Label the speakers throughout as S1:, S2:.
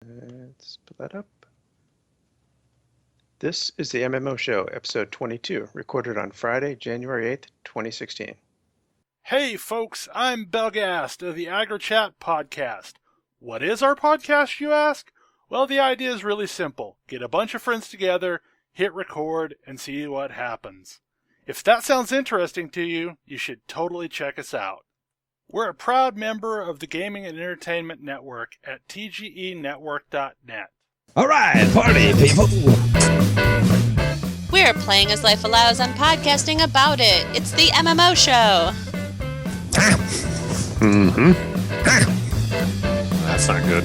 S1: Let's put that up. This is the MMO Show, episode 22, recorded on Friday, January 8th, 2016.
S2: Hey folks, I'm Belgast of the AgriChat podcast. What is our podcast, you ask? Well, the idea is really simple. Get a bunch of friends together, hit record, and see what happens. If that sounds interesting to you, you should totally check us out. We're a proud member of the Gaming and Entertainment Network at tgenetwork.net.
S3: All right, party people.
S4: We're playing as life allows and podcasting about it. It's the MMO Show.
S2: That's not good.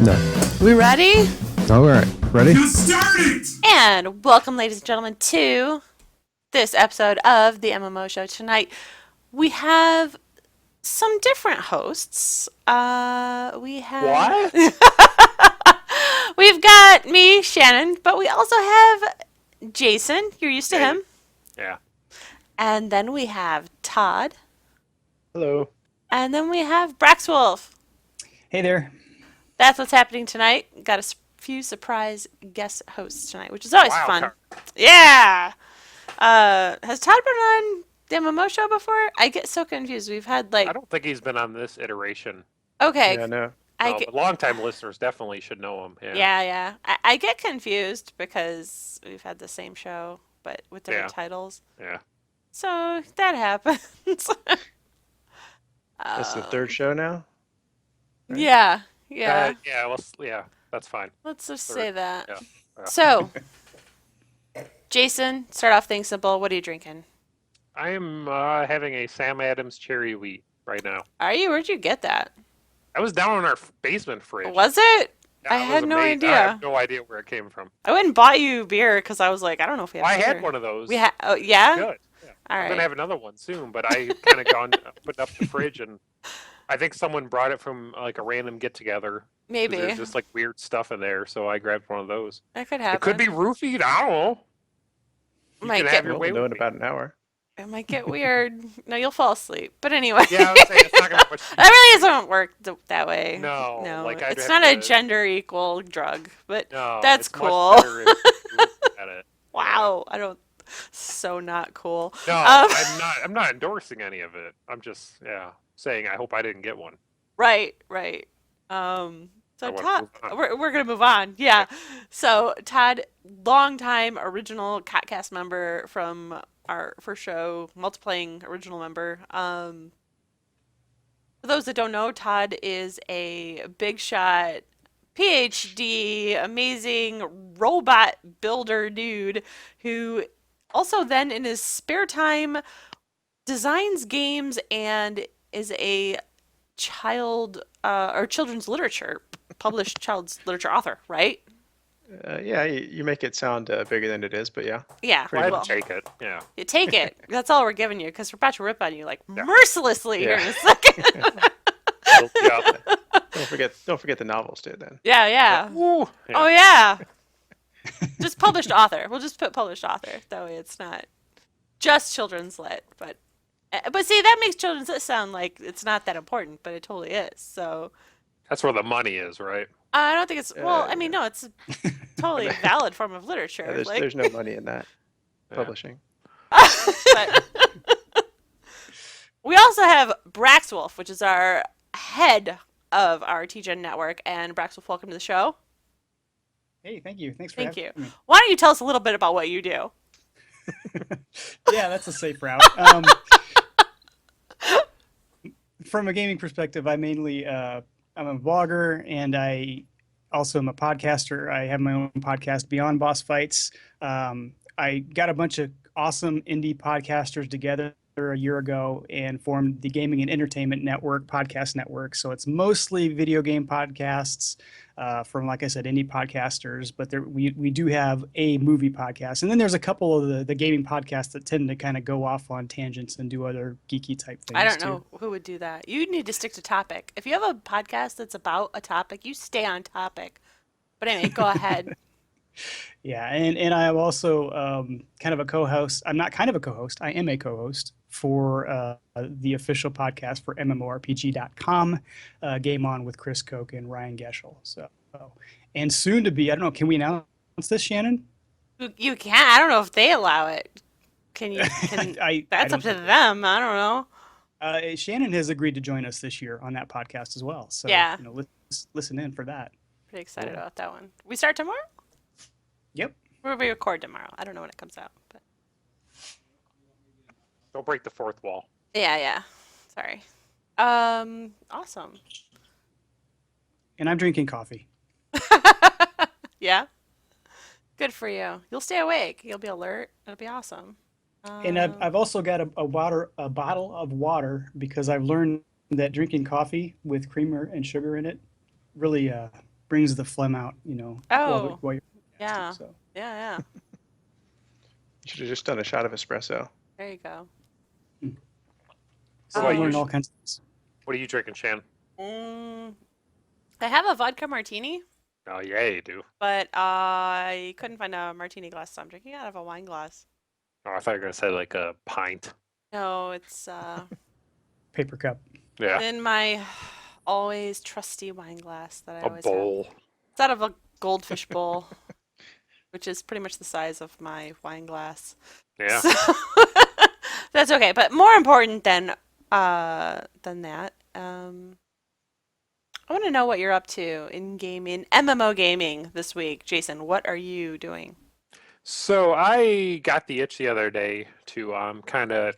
S3: No.
S4: We ready?
S3: All right, ready?
S5: You started!
S4: And welcome, ladies and gentlemen, to this episode of the MMO Show. Tonight, we have some different hosts.
S2: What?
S4: We've got me, Shannon, but we also have Jason. You're used to him.
S2: Yeah.
S4: And then we have Todd.
S1: Hello.
S4: And then we have Braxwolf.
S6: Hey there.
S4: That's what's happening tonight. Got a few surprise guest hosts tonight, which is always
S2: Wild
S4: fun.
S2: card.
S4: Yeah. Has Todd been on the MMO Show before? I get so confused. We've had
S7: I don't think he's been on this iteration.
S4: Okay.
S1: Yeah, no.
S7: No, but longtime listeners definitely should know him. Yeah.
S4: Yeah. I get confused because we've had the same show, but with different titles.
S7: Yeah.
S4: So that happens.
S1: That's the third show now? Right?
S4: Yeah.
S7: Yeah, that's fine.
S4: Let's just
S7: Third.
S4: say that.
S7: Yeah.
S4: So, Jason, start off things simple. What are you drinking?
S7: I am having a Sam Adams cherry wheat right now.
S4: Are you? Where'd you get that?
S7: I was down in our basement fridge.
S4: Was it?
S7: Yeah,
S4: I
S7: it
S4: had
S7: was
S4: no
S7: amazing.
S4: idea.
S7: I have no idea where it came from.
S4: I went and bought you beer because I was like, I don't know if we have
S7: I
S4: beer.
S7: had one of those.
S4: We had. Oh yeah.
S7: Good. Yeah.
S4: All
S7: I'm
S4: right.
S7: gonna have another one soon, but I kind of gone put up the fridge, and I think someone brought it from like a random get together.
S4: Maybe
S7: There's just like weird stuff in there, so I grabbed one of those.
S4: that could happen.
S7: It could be roofied. I don't know. You
S4: Might
S7: can
S4: get-
S7: have your
S1: Well,
S7: way
S1: we'll know
S7: with
S1: in
S7: me.
S1: about an hour.
S4: It might get weird. No, you'll fall asleep. But anyway.
S7: Yeah, I was saying it's not gonna be much.
S4: That really doesn't work that way.
S7: No, like, I'd
S4: it's
S7: have
S4: not a
S7: to-
S4: gender equal drug, but
S7: No,
S4: that's
S7: it's much
S4: cool.
S7: better if you look at it.
S4: Wow, I don't. So not cool.
S7: No,
S4: Um,
S7: I'm not endorsing any of it. I'm just saying I hope I didn't get one.
S4: Right. So
S7: I wanna
S4: Todd,
S7: move on.
S4: we're gonna move on. Yeah. So Todd, longtime original CatCast member from our first show, multiplaying original member. For those that don't know, Todd is a big shot, PhD, amazing robot builder dude who also then in his spare time designs games and is a child or children's literature published child's literature author, right?
S1: Yeah, you make it sound bigger than it is, but yeah.
S4: Yeah.
S7: Go ahead
S4: well,
S7: and take it. Yeah.
S4: you take it. That's all we're giving you because we're about to rip on you like mercilessly here in a
S1: Yeah.
S4: second.
S7: Yeah.
S1: Don't forget the novels too. Then.
S4: yeah.
S7: Woo. Yeah.
S4: Oh yeah. Just published author. We'll just put published author. That way it's not just children's lit, but see that makes children's lit sound like it's not that important, but it totally is. So
S7: That's where the money is, right?
S4: I don't think it's well. I mean, no, it's a totally valid form of literature.
S1: Yeah, there's no money in that
S7: Yeah.
S1: publishing.
S4: But we also have Braxwolf, which is our head of our TGen network. And Braxwolf, welcome to the show.
S6: Hey, thank you. Thanks for
S4: Thank you.
S6: having me.
S4: Why don't you tell us a little bit about what you do?
S6: Yeah, that's a safe route. From a gaming perspective, I mainly I'm a vlogger and I also am a podcaster. I have my own podcast, Beyond Boss Fights. I got a bunch of awesome indie podcasters together a year ago and formed the Gaming and Entertainment Network podcast network. So it's mostly video game podcasts from, like I said, indie podcasters, but we do have a movie podcast. And then there's a couple of the gaming podcasts that tend to kind of go off on tangents and do other geeky type things.
S4: I don't
S6: too.
S4: know who would do that. You need to stick to topic. If you have a podcast that's about a topic, you stay on topic. But anyway, go ahead.
S6: Yeah, and I am also kind of a co-host. I'm not kind of a co-host. I am a co-host for the official podcast for MMORPG.com, Game On with Chris Koch and Ryan Geschel. So And soon to be, I don't know, can we announce this, Shannon?
S4: You can. I don't know if they allow it. Can you?
S6: I
S4: That's
S6: don't
S4: up to
S6: think-
S4: them. I don't know.
S6: Shannon has agreed to join us this year on that podcast as well. So,
S4: Yeah.
S6: listen in for that.
S4: Pretty excited about that one. We start tomorrow?
S6: Yep.
S4: We record tomorrow. I don't know when it comes out. But
S7: Don't break the fourth wall.
S4: yeah. Sorry. Awesome.
S6: And I'm drinking coffee.
S4: Yeah. Good for you. You'll stay awake. You'll be alert. It'll be awesome.
S6: And I've also got a bottle of water because I've learned that drinking coffee with creamer and sugar in it really brings the phlegm out,
S4: Oh,
S6: while you're
S4: yeah.
S6: so.
S4: Yeah.
S1: You should have just done a shot of espresso.
S4: There you go.
S6: So
S7: What
S6: I
S7: about you,
S6: learned all kinds of things.
S7: What are you drinking, Shan?
S4: I have a vodka martini,
S7: Oh, yeah, you do.
S4: but I couldn't find a martini glass, so I'm drinking out of a wine glass.
S7: Oh, I thought you were going to say like a pint.
S4: No, it's
S6: Paper cup.
S7: Yeah.
S4: in my always trusty wine glass that I
S7: A
S4: always have.
S7: bowl.
S4: It's out of a goldfish bowl, which is pretty much the size of my wine glass.
S7: Yeah.
S4: So that's okay. But more important than that, I want to know what you're up to in MMO gaming this week. Jason, what are you doing?
S7: So I got the itch the other day to kind of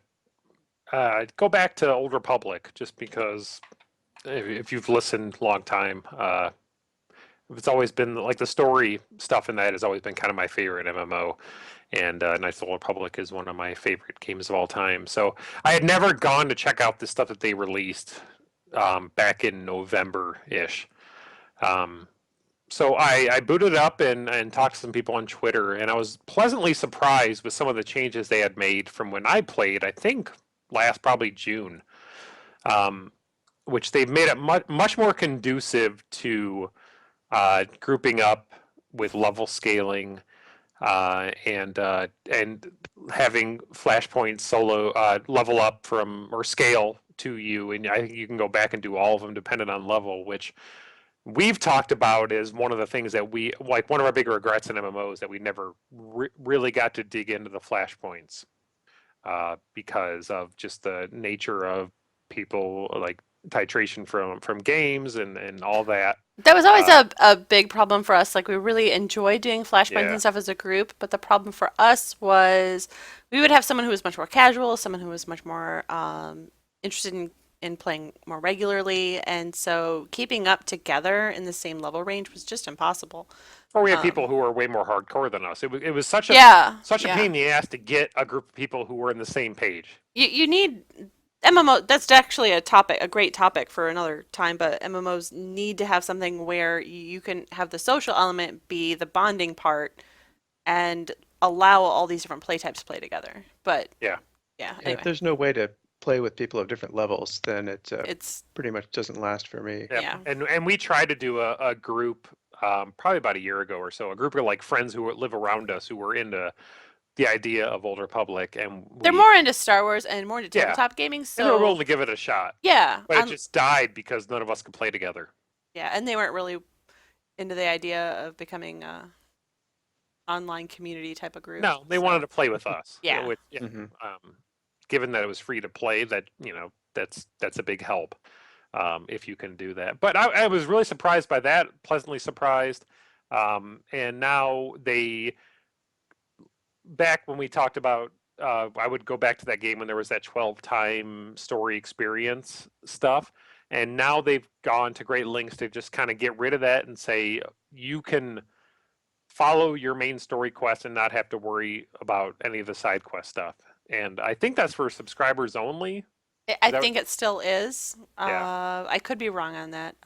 S7: go back to Old Republic, just because if you've listened a long time, it's always been like the story stuff in that has always been kind of my favorite MMO, and Knights of the Old Republic is one of my favorite games of all time. So I had never gone to check out the stuff that they released back in November-ish. So I booted up and talked to some people on Twitter, and I was pleasantly surprised with some of the changes they had made from when I played, I think last probably June, which they've made it much more conducive to grouping up with level scaling and having flashpoints solo level up from or scale to you, and I think you can go back and do all of them dependent on level, which we've talked about is one of the things that we like. One of our big regrets in MMOs that we never really got to dig into the flashpoints because of just the nature of people like titration from games and all that.
S4: That was always a big problem for us. Like, we really enjoyed doing flashpoints
S7: Yeah.
S4: and stuff as a group, but the problem for us was we would have someone who was much more casual, someone who was much more interested in playing more regularly, and so keeping up together in the same level range was just impossible.
S7: Or we had people who were way more hardcore than us. It was such a
S4: Yeah,
S7: such a
S4: yeah.
S7: pain in the ass to get a group of people who were in the same page.
S4: You need MMO. That's actually a great topic for another time. But MMOs need to have something where you can have the social element be the bonding part, and allow all these different play types to play together. But
S7: Yeah.
S1: And
S4: Anyway,
S1: if there's no way to play with people of different levels, then it
S4: it's
S1: pretty much doesn't last for me.
S4: Yeah.
S7: And we tried to do a group probably about a year ago or so, a group of like friends who live around us who were into the idea of Old Republic, and
S4: they're more into Star Wars and more into
S7: Yeah.
S4: tabletop gaming.
S7: and we were
S4: So
S7: willing to give it a shot.
S4: yeah,
S7: But it just died because none of us could play together.
S4: yeah, and they weren't really into the idea of becoming a online community type of group.
S7: No, they
S4: so-
S7: wanted to play with us.
S4: Yeah.
S1: Mhm.
S7: Given that it was free to play, that's a big help if you can do that. But I was really surprised by that, pleasantly surprised. And now back when we talked about, I would go back to that game when there was that 12-time story experience stuff. And now they've gone to great lengths to just kind of get rid of that and say you can follow your main story quest and not have to worry about any of the side quest stuff. And I think that's for subscribers only.
S4: I
S7: that-
S4: think it still is.
S7: Yeah.
S4: I could be wrong on that.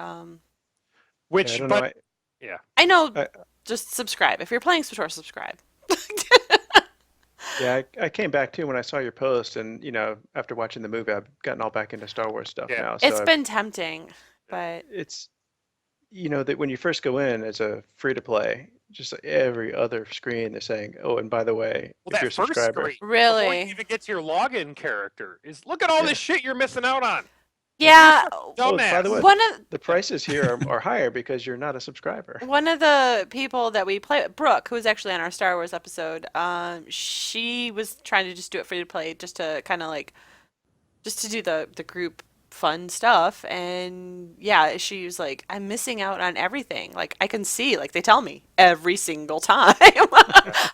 S7: Which,
S1: I don't
S7: but
S1: know.
S4: I know.
S1: I-
S4: Just subscribe if you're playing SWTOR. Subscribe.
S1: Yeah, I came back too when I saw your post, and after watching the movie, I've gotten all back into Star Wars stuff
S7: Yeah.
S1: now. So
S4: It's been tempting, but
S1: it's that when you first go in as a free to play, just like every other screen they're saying, oh, and by the way,
S7: well,
S1: if you're
S7: that
S1: a
S7: first
S1: subscriber,
S7: screen, before
S4: really,
S7: you even get to your login character, is look at all
S1: Yeah.
S7: this shit you're missing out on.
S4: Yeah,
S1: Oh, by the way,
S7: Dumbass.
S4: one of
S1: the prices here are higher because you're not a subscriber.
S4: one of the people that we play, Brooke, who was actually on our Star Wars episode, she was trying to just do it free to play, just to kind of like, just to do the group fun stuff. And yeah, she was like, I'm missing out on everything. Like I can see, like they tell me every single time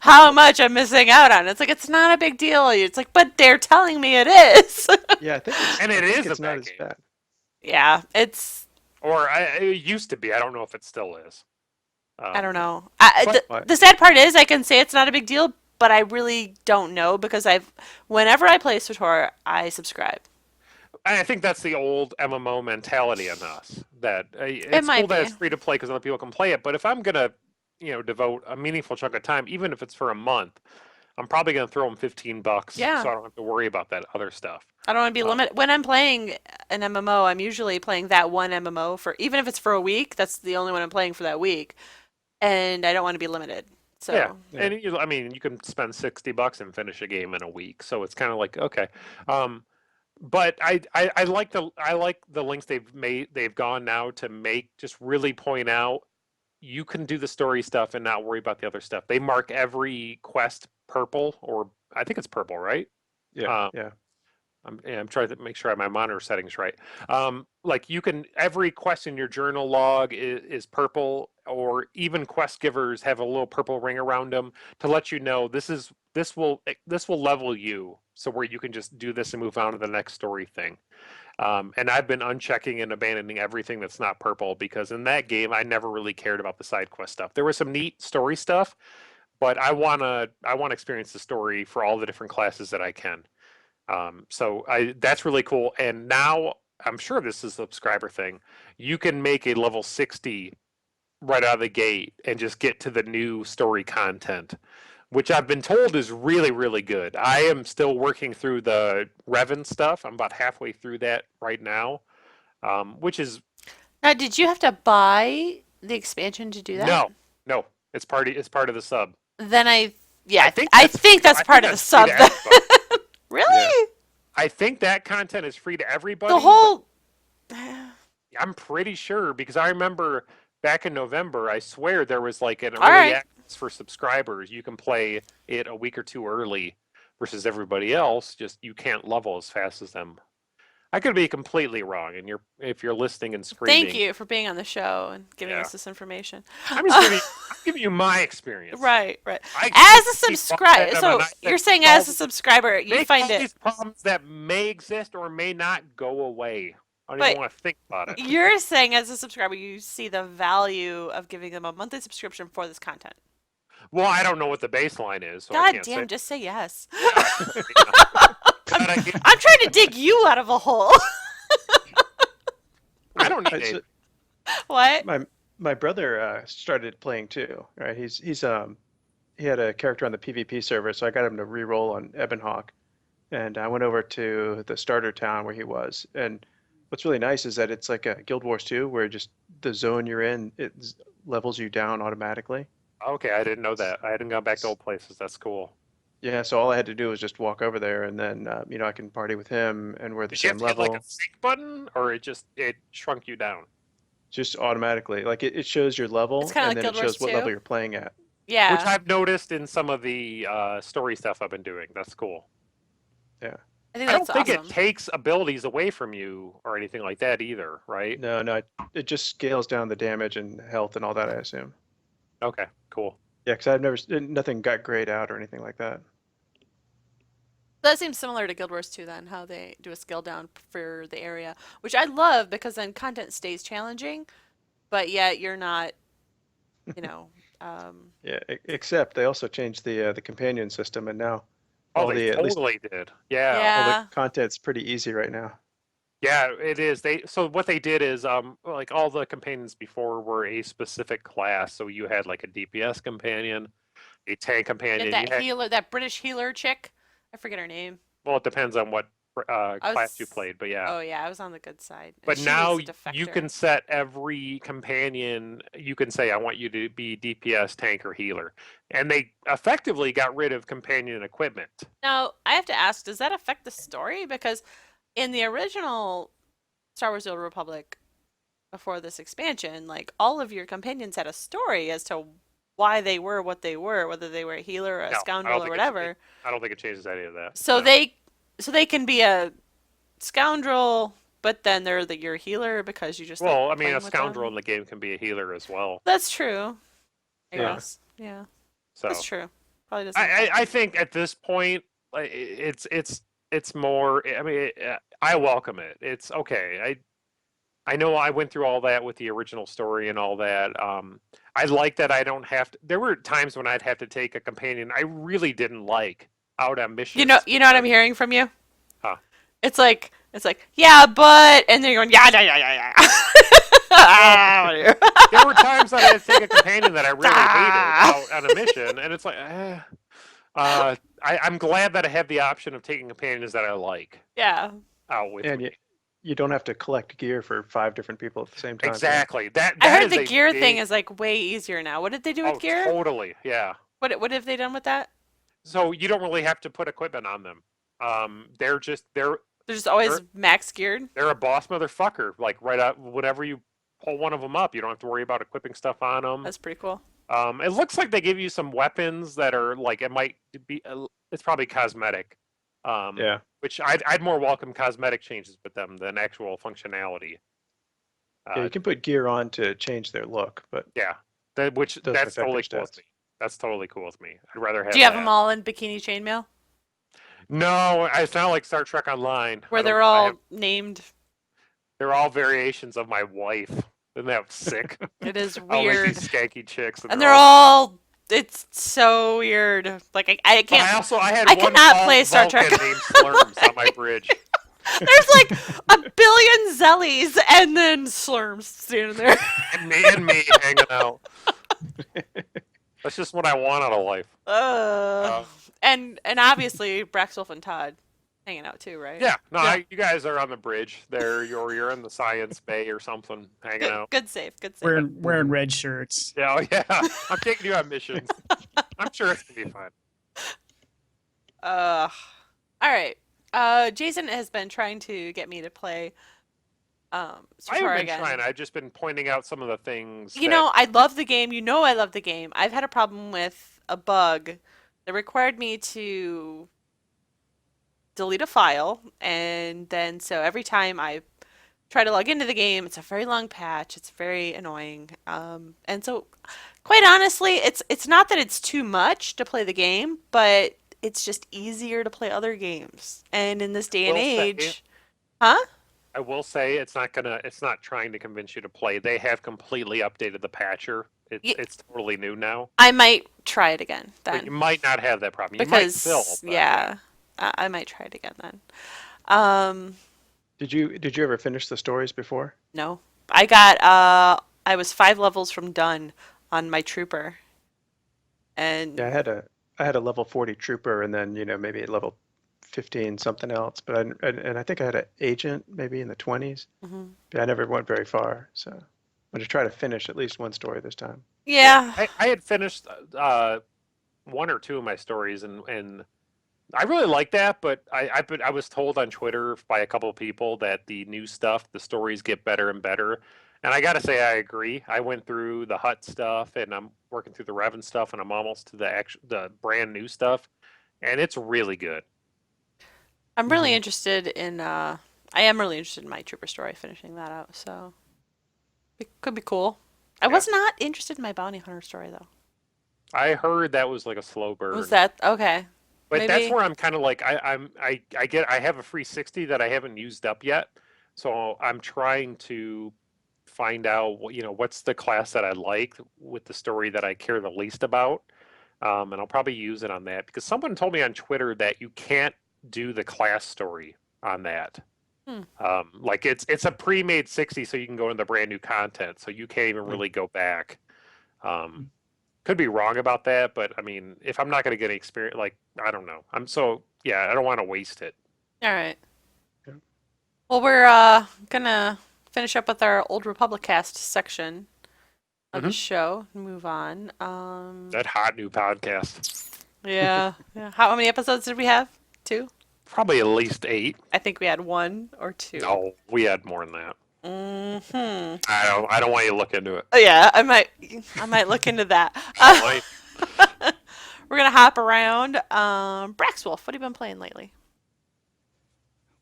S4: how much I'm missing out on. It's like it's not a big deal. It's like, but they're telling me it is.
S1: Yeah, I think it's
S7: And
S1: I
S7: it
S1: think
S7: is a
S1: it's not
S7: bad
S1: as
S7: game.
S1: bad.
S4: Yeah, it's
S7: Or it used to be. I don't know if it still is.
S4: I don't know.
S1: But-
S4: The sad part is I can say it's not a big deal, but I really don't know because whenever I play SWTOR, I subscribe.
S7: I think that's the old MMO mentality in us. That it's cool
S4: might
S7: that
S4: be.
S7: it's free to play because other people can play it. But if I'm gonna, devote a meaningful chunk of time, even if it's for a month, I'm probably gonna throw them $15,
S4: Yeah.
S7: so I don't have to worry about that other stuff.
S4: I don't want to be limited. When I'm playing an MMO, I'm usually playing that one MMO for, even if it's for a week, that's the only one I'm playing for that week. And I don't want to be limited. So,
S7: Yeah,
S1: Yeah.
S7: and I mean, you can spend $60 and finish a game in a week, so it's kind of like okay. But I like the links they've gone now to make just really point out you can do the story stuff and not worry about the other stuff. They mark every quest purple, or I think it's purple, right?
S1: Yeah, yeah.
S7: I'm trying to make sure I have my monitor settings right. Like you can, every quest in your journal log is purple, or even quest givers have a little purple ring around them to let you know this will level you, so where you can just do this and move on to the next story thing. And I've been unchecking and abandoning everything that's not purple because in that game I never really cared about the side quest stuff. There was some neat story stuff, but I wanna experience the story for all the different classes that I can. So that's really cool. And now I'm sure this is a subscriber thing. You can make a level 60 right out of the gate and just get to the new story content, which I've been told is really, really good. I am still working through the Revan stuff. I'm about halfway through that right now, which is
S4: now did you have to buy the expansion to do that?
S7: no, it's part of the sub.
S4: Then yeah,
S7: I think
S4: I
S7: that's
S4: think that's
S7: I think
S4: part of the
S7: that's free
S4: sub.
S7: to everybody.
S4: Really?
S7: I think that content is free to everybody.
S4: The whole.
S7: I'm pretty sure because I remember back in November, I swear there was like an
S4: All
S7: early
S4: right.
S7: access for subscribers. You can play it a week or two early versus everybody else. Just you can't level as fast as them. I could be completely wrong, and if you're listening and screaming.
S4: Thank you for being on the show and giving
S7: Yeah.
S4: us this information.
S7: I'm just giving you my experience.
S4: Right.
S7: I
S4: As a
S7: keep
S4: subscriber,
S7: watching them
S4: so
S7: and I
S4: you're
S7: said,
S4: saying
S7: "Solve
S4: as a subscriber, you
S7: make
S4: find
S7: all
S4: it.
S7: these problems that may exist or may not go away. I don't
S4: But
S7: even want to think about it.
S4: You're saying as a subscriber, you see the value of giving them a monthly subscription for this content.
S7: Well, I don't know what the baseline is, so I
S4: God
S7: can't
S4: damn,
S7: say.
S4: just say yes.
S7: But I get-
S4: I'm trying to dig you out of a hole.
S7: I don't need
S1: It's-
S7: it.
S4: What?
S1: My brother started playing too, right? He had a character on the PvP server, so I got him to re-roll on Ebonhawk, and I went over to the starter town where he was. And what's really nice is that it's like a Guild Wars 2, where just the zone you're in, levels you down automatically.
S7: Okay, I didn't know that. I hadn't gone back to old places. That's cool.
S1: Yeah, so all I had to do was just walk over there, and then I can party with him, and we're the
S7: Did you have
S1: same
S7: to hit
S1: level.
S7: like a sync button, or it shrunk you down?
S1: Just automatically, like it shows your level,
S4: It's kinda
S1: and
S4: like
S1: then it
S4: Guild Wars
S1: shows what
S4: 2.
S1: level you're playing at.
S4: Yeah.
S7: Which I've noticed in some of the story stuff I've been doing. That's cool.
S1: Yeah.
S4: I think
S7: I don't
S4: that's
S7: think
S4: awesome.
S7: it takes abilities away from you or anything like that either, right?
S1: No, it just scales down the damage and health and all that, I assume.
S7: Okay, cool.
S1: Yeah, because nothing got grayed out or anything like that.
S4: That seems similar to Guild Wars 2 then, how they do a scale down for the area, which I love because then content stays challenging, but yet you're not, you know,
S1: Yeah, except they also changed the companion system, and now
S7: Oh,
S1: all
S7: they
S1: at least
S7: totally did. Yeah.
S1: all
S4: Yeah.
S1: the content's pretty easy right now.
S7: Yeah, it is. So what they did is like all the companions before were a specific class. So you had like a DPS companion, a tank companion.
S4: and that
S7: you had,
S4: healer, that British healer chick, I forget her name.
S7: well, it depends on what class you
S4: was-
S7: played, but yeah.
S4: Oh yeah, I was on the good side. And
S7: But
S4: she
S7: now
S4: was a
S7: you
S4: defector.
S7: can set every companion, you can say, I want you to be DPS, tank, or healer. And they effectively got rid of companion equipment.
S4: Now, I have to ask, does that affect the story? Because in the original Star Wars: The Old Republic before this expansion, like all of your companions had a story as to why they were what they were, whether they were a healer or a
S7: No,
S4: scoundrel or whatever.
S7: I don't think it changes any of that.
S4: So
S7: No.
S4: they can be a scoundrel, but then they're your healer because you just like
S7: Well, I mean,
S4: playing
S7: a
S4: with
S7: scoundrel
S4: them.
S7: in the game can be a healer as well.
S4: That's true. I
S1: Yeah.
S4: guess. Yeah.
S7: So
S4: That's true. Probably doesn't.
S7: I think at this point, like it's more. I mean, I welcome it. It's okay. I know I went through all that with the original story and all that. I like that I don't have to. There were times when I'd have to take a companion I really didn't like out on missions.
S4: You know what I'm hearing from you?
S7: Huh.
S4: It's like yeah, but and then you're going yeah.
S7: There were times that I had to take a companion that I really hated out on a mission, and it's like, I'm glad that I have the option of taking companions that I like
S4: Yeah.
S7: out with
S1: And
S7: me.
S1: you don't have to collect gear for 5 different people at the same time.
S7: Exactly.
S4: I
S7: That
S4: heard
S7: is
S4: the
S7: a
S4: gear thing
S7: big-
S4: is like way easier now. What did they do with
S7: Oh,
S4: gear?
S7: totally. Yeah.
S4: What have they done with that?
S7: So you don't really have to put equipment on them. They're
S4: They're just always
S7: Sure.
S4: max geared.
S7: a boss motherfucker. Like right up, whenever you pull one of them up, you don't have to worry about equipping stuff on them.
S4: That's pretty cool.
S7: It looks like they give you some weapons that are like it might be. It's probably cosmetic.
S1: Yeah.
S7: Which I'd more welcome cosmetic changes with them than actual functionality.
S1: Yeah, you can put gear on to change their look, but
S7: Yeah,
S1: doesn't
S7: that's
S1: affect their
S7: totally cool with
S1: stats.
S7: me. That's totally cool with me. I'd rather have.
S4: Do you have
S7: that.
S4: them all in bikini chainmail?
S7: No, it's not like Star Trek Online.
S4: Where
S7: I
S4: they're
S7: don't- I
S4: all
S7: have-
S4: named.
S7: they're all variations of my wife. Isn't that sick?
S4: It is
S7: All like
S4: weird.
S7: these skanky chicks,
S4: And they're all. It's so weird. Like I
S7: But
S4: can't.
S7: I had
S4: I
S7: one
S4: cannot play Star
S7: Vulcan
S4: Trek.
S7: named Slurms on my bridge.
S4: There's like a billion Zellies and then Slurms standing there.
S7: and me hanging out. That's just what I want out of life.
S4: And obviously Braxwolf and Todd hanging out too, right?
S7: Yeah, no,
S4: Yeah.
S7: you guys are on the bridge. You're in the science bay or something, hanging
S4: Good,
S7: out.
S4: good save. Good save.
S6: Wearing red shirts.
S7: Yeah, oh, yeah. I'm taking you on missions. I'm sure it's gonna be fun.
S4: All right. Jason has been trying to get me to play
S7: I
S4: SWTOR
S7: haven't been
S4: again.
S7: trying. I've just been pointing out some of the things.
S4: You know, I love the game. You know I love the game. I've had a problem with a bug that required me to delete a file, and then so every time I try to log into the game, it's a very long patch. It's very annoying. And so, quite honestly, it's not that it's too much to play the game, but it's just easier to play other games. And in this day and
S7: Will say-
S4: age, huh?
S7: I will say it's not trying to convince you to play. They have completely updated the patcher. It's totally new now.
S4: I might try it again
S7: But you
S4: then.
S7: might not have that problem. You might
S4: Because,
S7: still. But,
S4: yeah, I might try it again then.
S1: Did you ever finish the stories before?
S4: No. I was 5 levels from done on my trooper. And
S1: Yeah, I had a level 40 trooper and then, maybe a level 15 something else, but I think I had an agent maybe in the 20s.
S4: Mhm.
S1: But I never went very far, so I'm going to try to finish at least one story this time.
S4: yeah.
S7: I had finished one or two of my stories, and I really like that. But I was told on Twitter by a couple of people that the new stuff, the stories get better and better. And I gotta say, I agree. I went through the Hut stuff, and I'm working through the Revan stuff, and I'm almost to the brand new stuff, and it's really good.
S4: I'm really interested in I am really interested in my trooper story, finishing that out, so it could be cool. I was not interested in my bounty hunter story though.
S7: I heard that was like a slow burn.
S4: Was that okay?
S7: But that's
S4: maybe-
S7: where I'm kind of like I have a free 60 that I haven't used up yet, so I'm trying to find out what's the class that I like with the story that I care the least about, and I'll probably use it on that because someone told me on Twitter that you can't do the class story on that. Like it's a pre-made 60, so you can go into the brand new content, so you can't even really go back. Could be wrong about that, but I mean, if I'm not going to get any experience, like I don't know, I don't want to waste it.
S4: All right.
S1: Yeah.
S4: Well, we're gonna finish up with our Old Republic cast section of the show and move on.
S7: That hot new podcast.
S4: Yeah. Yeah. How many episodes did we have? 2?
S7: Probably at least 8.
S4: I think we had 1 or 2.
S7: No, we had more than that.
S4: Mm-hmm.
S7: I don't want you to look into it.
S4: Oh, yeah, I might look into that.
S7: Why?
S4: We're gonna hop around. Braxwolf, what have you been playing lately?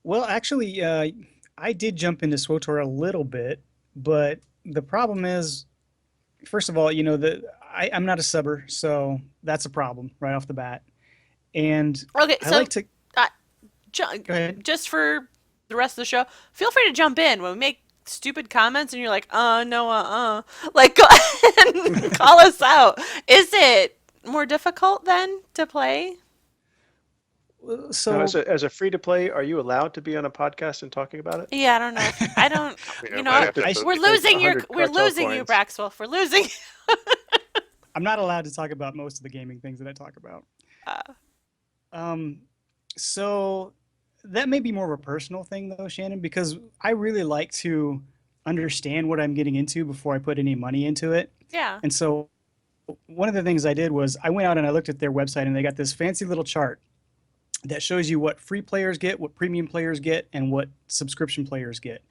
S6: Well, actually, I did jump into SWTOR a little bit, but the problem is, first of all, I'm not a subber, so that's a problem right off the bat. And
S4: Okay,
S6: I
S4: so
S6: like to go ahead.
S4: just for the rest of the show, feel free to jump in when we make stupid comments and you're like, no, like go ahead and call us out. Is it more difficult then to play?
S6: So
S1: Now, as a free to play, are you allowed to be on a podcast and talking about it?
S4: Yeah, I don't know. I don't.
S7: Yeah,
S4: You
S7: might
S4: know,
S7: have to
S1: I-
S7: put-
S4: we're losing your.
S1: 100
S4: We're
S1: cartel
S4: losing you,
S1: coins.
S4: Braxwolf. We're losing.
S6: I'm not allowed to talk about most of the gaming things that I talk about. So that may be more of a personal thing though, Shannon, because I really like to understand what I'm getting into before I put any money into it.
S4: Yeah.
S6: And so one of the things I did was I went out and I looked at their website and they got this fancy little chart that shows you what free players get, what premium players get, and what subscription players get.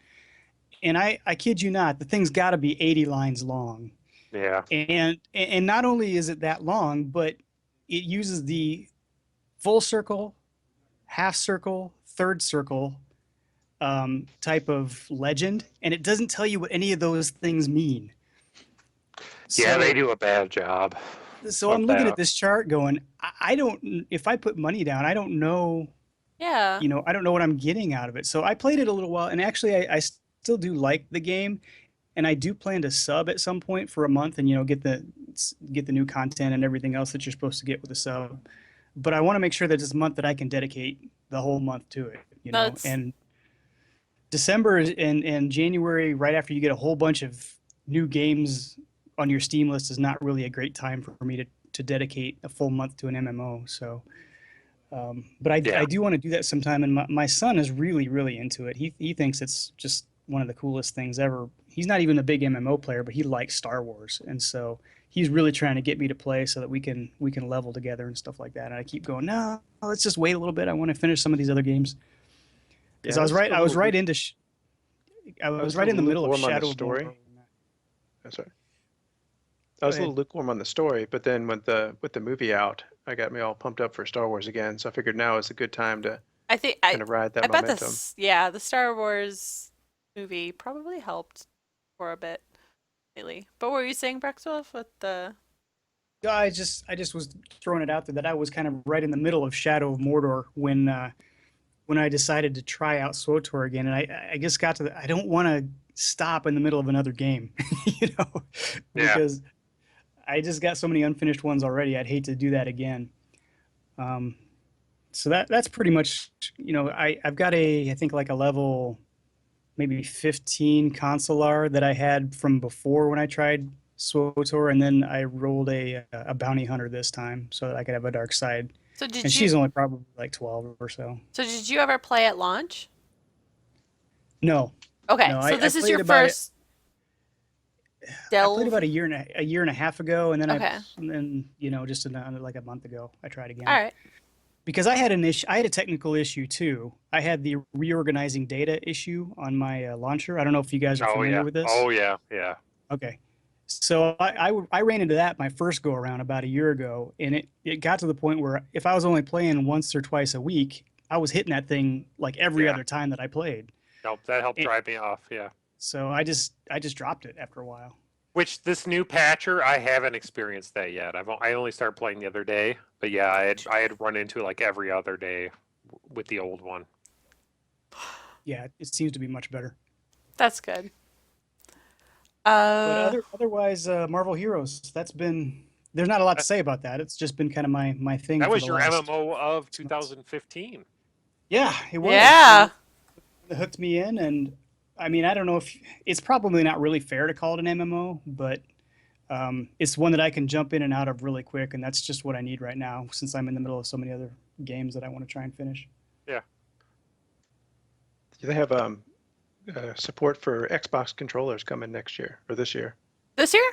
S6: And I kid you not, the thing's got to be 80 lines long.
S7: Yeah.
S6: And not only is it that long, but it uses the full circle, half circle, third circle type of legend, and it doesn't tell you what any of those things mean.
S7: Yeah, they do a bad job.
S6: So
S7: of
S6: I'm looking
S7: that.
S6: at this chart going, I don't, if I put money down, I don't know,
S4: Yeah.
S6: I don't know what I'm getting out of it. So I played it a little while, and actually I still do like the game, and I do plan to sub at some point for a month and, get the new content and everything else that you're supposed to get with a sub. But I want to make sure that it's a month that I can dedicate the whole month to it,
S4: That's-
S6: and December and January, right after you get a whole bunch of new games on your Steam list, is not really a great time for me to dedicate a full month to an MMO. So, but I do want to do that sometime. And my son is really, really into it. He thinks it's just one of the coolest things ever. He's not even a big MMO player, but he likes Star Wars. And so he's really trying to get me to play so that we can level together and stuff like that. And I keep going, no, let's just wait a little bit. I want to finish some of these other games. Because
S1: Yeah,
S6: I was right in the middle of
S1: lukewarm on the
S6: Shadow of
S1: story.
S6: Mordor.
S1: That's right. I was a
S6: ahead.
S1: little lukewarm on the story, but then with the movie out, I got me all pumped up for Star Wars again. So I figured now is a good time to
S4: I think
S1: kind of ride that
S4: I bet
S1: momentum.
S4: the Star Wars movie probably helped for a bit lately. But what were you saying, Braxwolf, with the?
S6: I just was throwing it out there that I was kind of right in the middle of Shadow of Mordor when I decided to try out SWTOR again, and I just got to I don't want to stop in the middle of another game,
S7: Yeah.
S6: because I just got so many unfinished ones already. I'd hate to do that again. So that's pretty much, I've got I think like a level maybe 15 consular that I had from before when I tried SWTOR, and then I rolled a bounty hunter this time so that I could have a dark side.
S4: So did
S6: And
S4: you?
S6: she's only probably like 12 or so.
S4: So did you ever play at launch?
S6: No,
S4: Okay,
S6: No,
S4: so
S6: I
S4: this is
S6: played
S4: your
S6: about it-
S4: first
S6: I
S4: delve.
S6: played about a year and a half ago, and then
S4: Okay.
S6: just like a month ago, I tried again.
S4: All right.
S6: Because I had a technical issue too. I had the reorganizing data issue on my launcher. I don't know if you guys are
S7: Oh
S6: familiar
S7: yeah.
S6: with this.
S7: Oh yeah. Yeah.
S6: Okay. So I ran into that my first go around about a year ago, and it got to the point where if I was only playing once or twice a week, I was hitting that thing like every
S7: Yeah.
S6: other time that I played.
S7: Nope, that helped
S6: It-
S7: drive me off. Yeah.
S6: So I just dropped it after a while.
S7: Which this new patcher, I haven't experienced that yet. I only started playing the other day, but yeah, I had run into it like every other day with the old one.
S6: Yeah, it seems to be much better.
S4: That's good.
S6: But otherwise, Marvel Heroes. There's not a lot to say about that. It's just been kind of my thing.
S7: That
S6: for
S7: was
S6: the
S7: your
S6: last-
S7: MMO of 2015.
S6: Yeah, it was.
S4: Yeah.
S6: It hooked me in, and I mean, I don't know if it's probably not really fair to call it an MMO, but it's one that I can jump in and out of really quick, and that's just what I need right now since I'm in the middle of so many other games that I want to try and finish.
S1: Do they have support for Xbox controllers coming next year or this year?
S4: This year?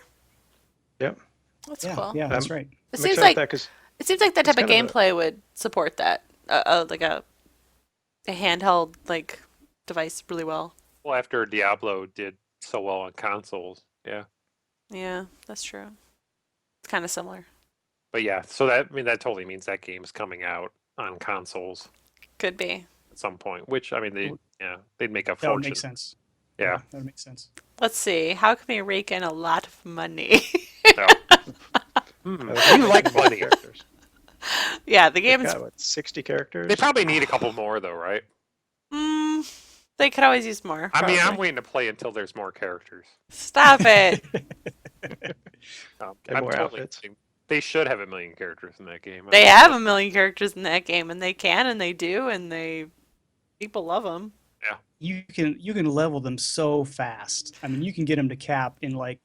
S1: Yep.
S4: That's
S6: Yeah,
S4: cool.
S6: yeah, that's
S1: I'm
S6: right.
S4: It
S1: excited
S4: seems
S1: about
S4: like
S1: that 'cause
S4: it seems like that
S1: it's
S4: type of
S1: kind of
S4: gameplay would support that. Like a a handheld like device really well.
S7: Well, after Diablo did so well on consoles, yeah.
S4: Yeah, that's true. It's kind of similar.
S7: But yeah, so that totally means that game's coming out on consoles
S4: Could be.
S7: at some point. Which I mean, they'd make a
S6: That would make
S7: fortune.
S6: sense.
S7: Yeah.
S6: That would make sense.
S4: Let's see. How can we rake in a lot of money?
S7: So. We like money.
S1: Characters.
S4: Yeah, the
S1: They've
S4: game's.
S1: got, what, 60 characters?
S7: They probably need a couple more though, right?
S4: They could always use more.
S7: I mean, I'm
S4: probably.
S7: waiting to play until there's more characters.
S4: Stop it.
S1: And more outfits.
S7: They should have 1 million characters in that game.
S4: They have 1 million characters in that game, and they can, and they do, and people love them.
S6: You can level them so fast. I mean, you can get them to cap in like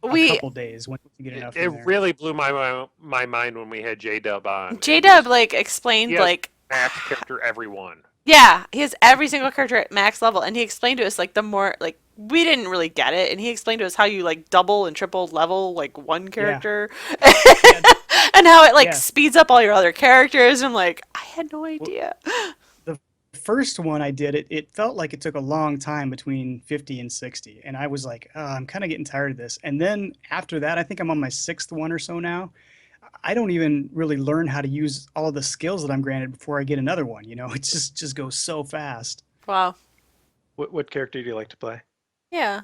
S6: a
S4: We
S6: couple days once you get enough.
S7: It
S6: in there.
S7: really blew my mind when we had J-Dub on.
S4: J-Dub like explained
S7: He has
S4: like
S7: max character every one.
S4: yeah, he has every single character at max level, and he explained to us like the more like we didn't really get it, and he explained to us how you like double and triple level like one character, and how it like
S6: Yeah.
S4: speeds up all your other characters. I'm like, I had no idea.
S6: First one I did, it felt like it took a long time between 50 and 60. And I was like, oh, I'm kind of getting tired of this. And then after that, I think I'm on my 6th one or so now. I don't even really learn how to use all the skills that I'm granted before I get another one. You know, it just goes so fast.
S4: Wow.
S1: What character do you like to play?
S4: Yeah.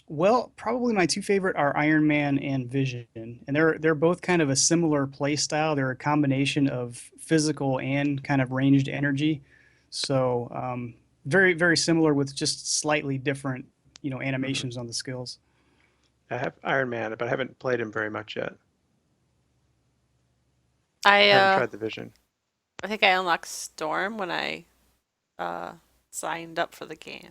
S6: Well, probably my 2 favorite are Iron Man and Vision, and they're both kind of a similar play style. They're a combination of physical and kind of ranged energy, so very very similar with just slightly different animations on the skills.
S1: I have Iron Man, but I haven't played him very much yet.
S4: I
S1: I haven't tried the Vision.
S4: I think I unlocked Storm when I signed up for the game.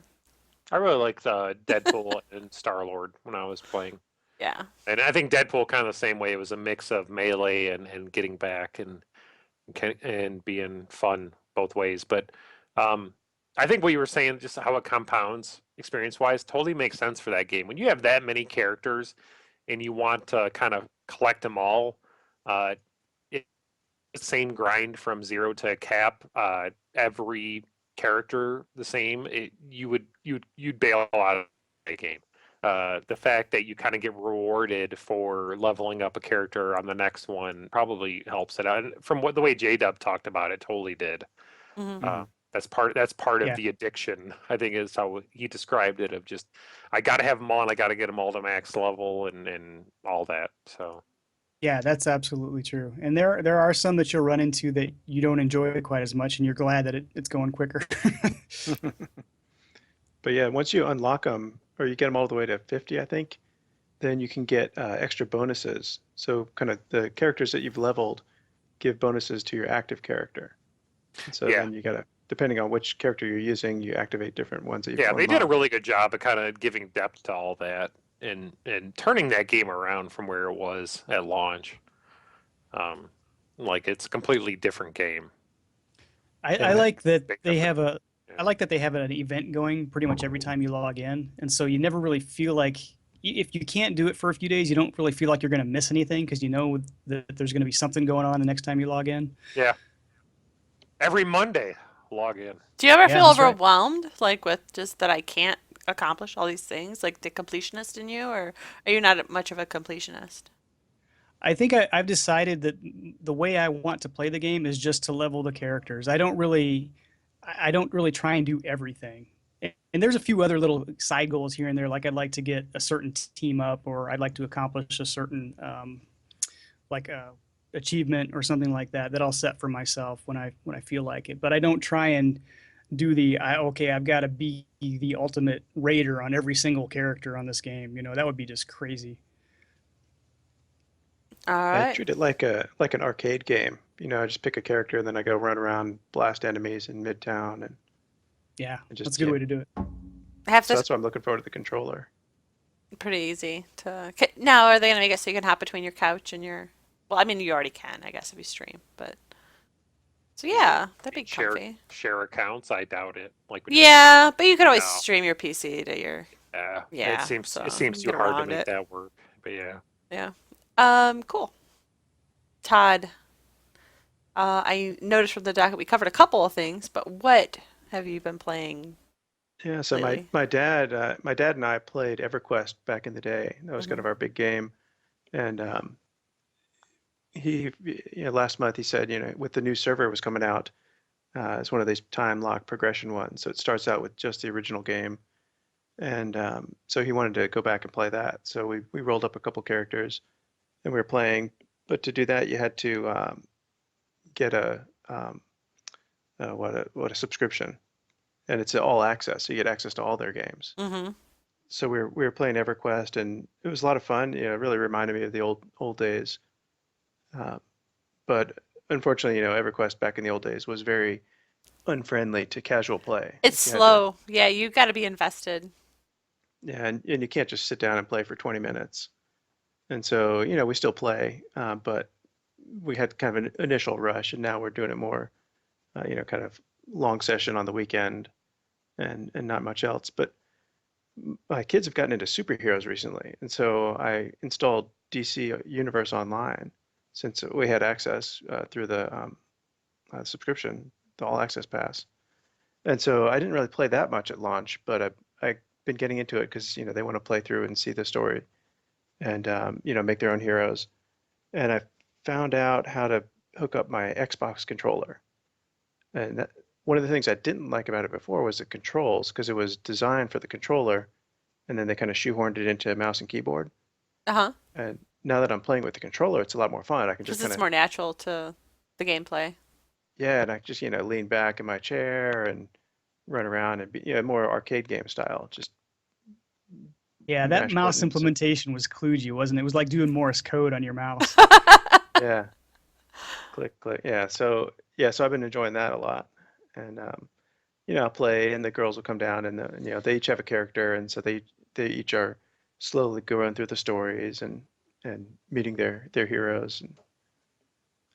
S7: I really liked Deadpool and Star-Lord when I was playing.
S4: Yeah.
S7: And I think Deadpool kind of the same way. It was a mix of melee and getting back and being fun both ways. But I think what you were saying, just how it compounds experience-wise, totally makes sense for that game. When you have that many characters and you want to kind of collect them all, it's the same grind from 0 to cap. Every character the same, you'd bail out of the game. The fact that you kind of get rewarded for leveling up a character on the next one probably helps it out. And from the way J-Dub talked about it, totally did.
S4: Mm-hmm.
S7: That's part of the addiction, I think, is how he described it, of just I got to have them all and I got to get them all to max level and all that. So
S6: Yeah, that's absolutely true. And there are some that you'll run into that you don't enjoy quite as much, and you're glad that it's going quicker.
S1: But yeah, once you unlock them, or you get them all the way to 50, I think, then you can get extra bonuses. So kind of the characters that you've leveled give bonuses to your active character. So then you gotta, depending on which character you're using, you activate different ones that you
S7: yeah, they did a really good job of kind of giving depth to all that and turning that game around from where it was at launch. Like it's a completely different game.
S6: I like that they have I like that they have an event going pretty much every time you log in, and so you never really feel like if you can't do it for a few days, you don't really feel like you're going to miss anything because you know that there's going to be something going on the next time you log in.
S7: Yeah. Every Monday, log in.
S4: Do you ever feel
S6: that's right.
S4: overwhelmed, like with just that I can't accomplish all these things, like the completionist in you, or are you not much of a completionist?
S6: I think I've decided that the way I want to play the game is just to level the characters. I don't really try and do everything. And there's a few other little side goals here and there, like I'd like to get a certain team up, or I'd like to accomplish a certain achievement or something like that I'll set for myself when I feel like it. But I don't try and do I've got to be the ultimate raider on every single character on this game. That would be just crazy.
S4: All
S1: I
S4: right.
S1: treat it like an arcade game. I just pick a character and then I go run around, blast enemies in Midtown, and
S6: Yeah,
S1: just,
S6: that's a good way to do it.
S4: I have
S1: so
S4: to.
S1: that's why I'm looking forward to the controller.
S4: Pretty easy to. Now, are they gonna make it so you can hop between your couch and your? Well, I mean, you already can, I guess, if you stream, but. So yeah, that'd be comfy.
S7: Share accounts? I doubt it. Like
S4: Yeah, but you could always
S7: No.
S4: stream your PC to your. Yeah,
S7: It seems
S4: so
S7: it seems
S4: you
S7: too
S4: can get
S7: hard to
S4: around
S7: make
S4: it.
S7: that work. But yeah.
S4: Yeah. Cool. Todd, I noticed from the docket we covered a couple of things, but what have you been playing
S1: Yeah, so
S4: lately?
S1: my dad and I played EverQuest back in the day. That was kind
S4: Hmm.
S1: of our big game. And he, last month he said, with the new server was coming out, it's one of these time lock progression ones. So it starts out with just the original game, and so he wanted to go back and play that. So we rolled up a couple characters and we were playing. But to do that, you had to get a subscription, and it's all access. So you get access to all their games.
S4: Hmm.
S1: So we were playing EverQuest, and it was a lot of fun. It really reminded me of the old days. Uh, but unfortunately, EverQuest back in the old days was very unfriendly to casual play.
S4: It's
S1: Like you had to,
S4: slow. Yeah, you got to be invested.
S1: yeah, and you can't just sit down and play for 20 minutes. And so, we still play, but we had kind of an initial rush, and now we're doing it more, kind of long session on the weekend and not much else. But my kids have gotten into superheroes recently, and so I installed DC Universe Online since we had access through the subscription, the All Access Pass. And so I didn't really play that much at launch, but I've been getting into it because they want to play through and see the story and make their own heroes. And I found out how to hook up my Xbox controller. And one of the things I didn't like about it before was the controls because it was designed for the controller, and then they kind of shoehorned it into mouse and keyboard.
S4: Uh-huh.
S1: And now that I'm playing with the controller, it's a lot more fun. I can just
S4: Because
S1: kind
S4: it's
S1: of,
S4: more natural to the gameplay.
S1: yeah, and I just lean back in my chair and run around and be, more arcade game style, just
S6: Yeah, that
S1: mash
S6: mouse
S1: buttons. And,
S6: implementation was kludgy, wasn't it? It was like doing Morse code on your mouse.
S1: yeah, click, click. Yeah, so I've been enjoying that a lot. And I'll play, and the girls will come down, and they each have a character, and so they each are slowly going through the stories and meeting their heroes and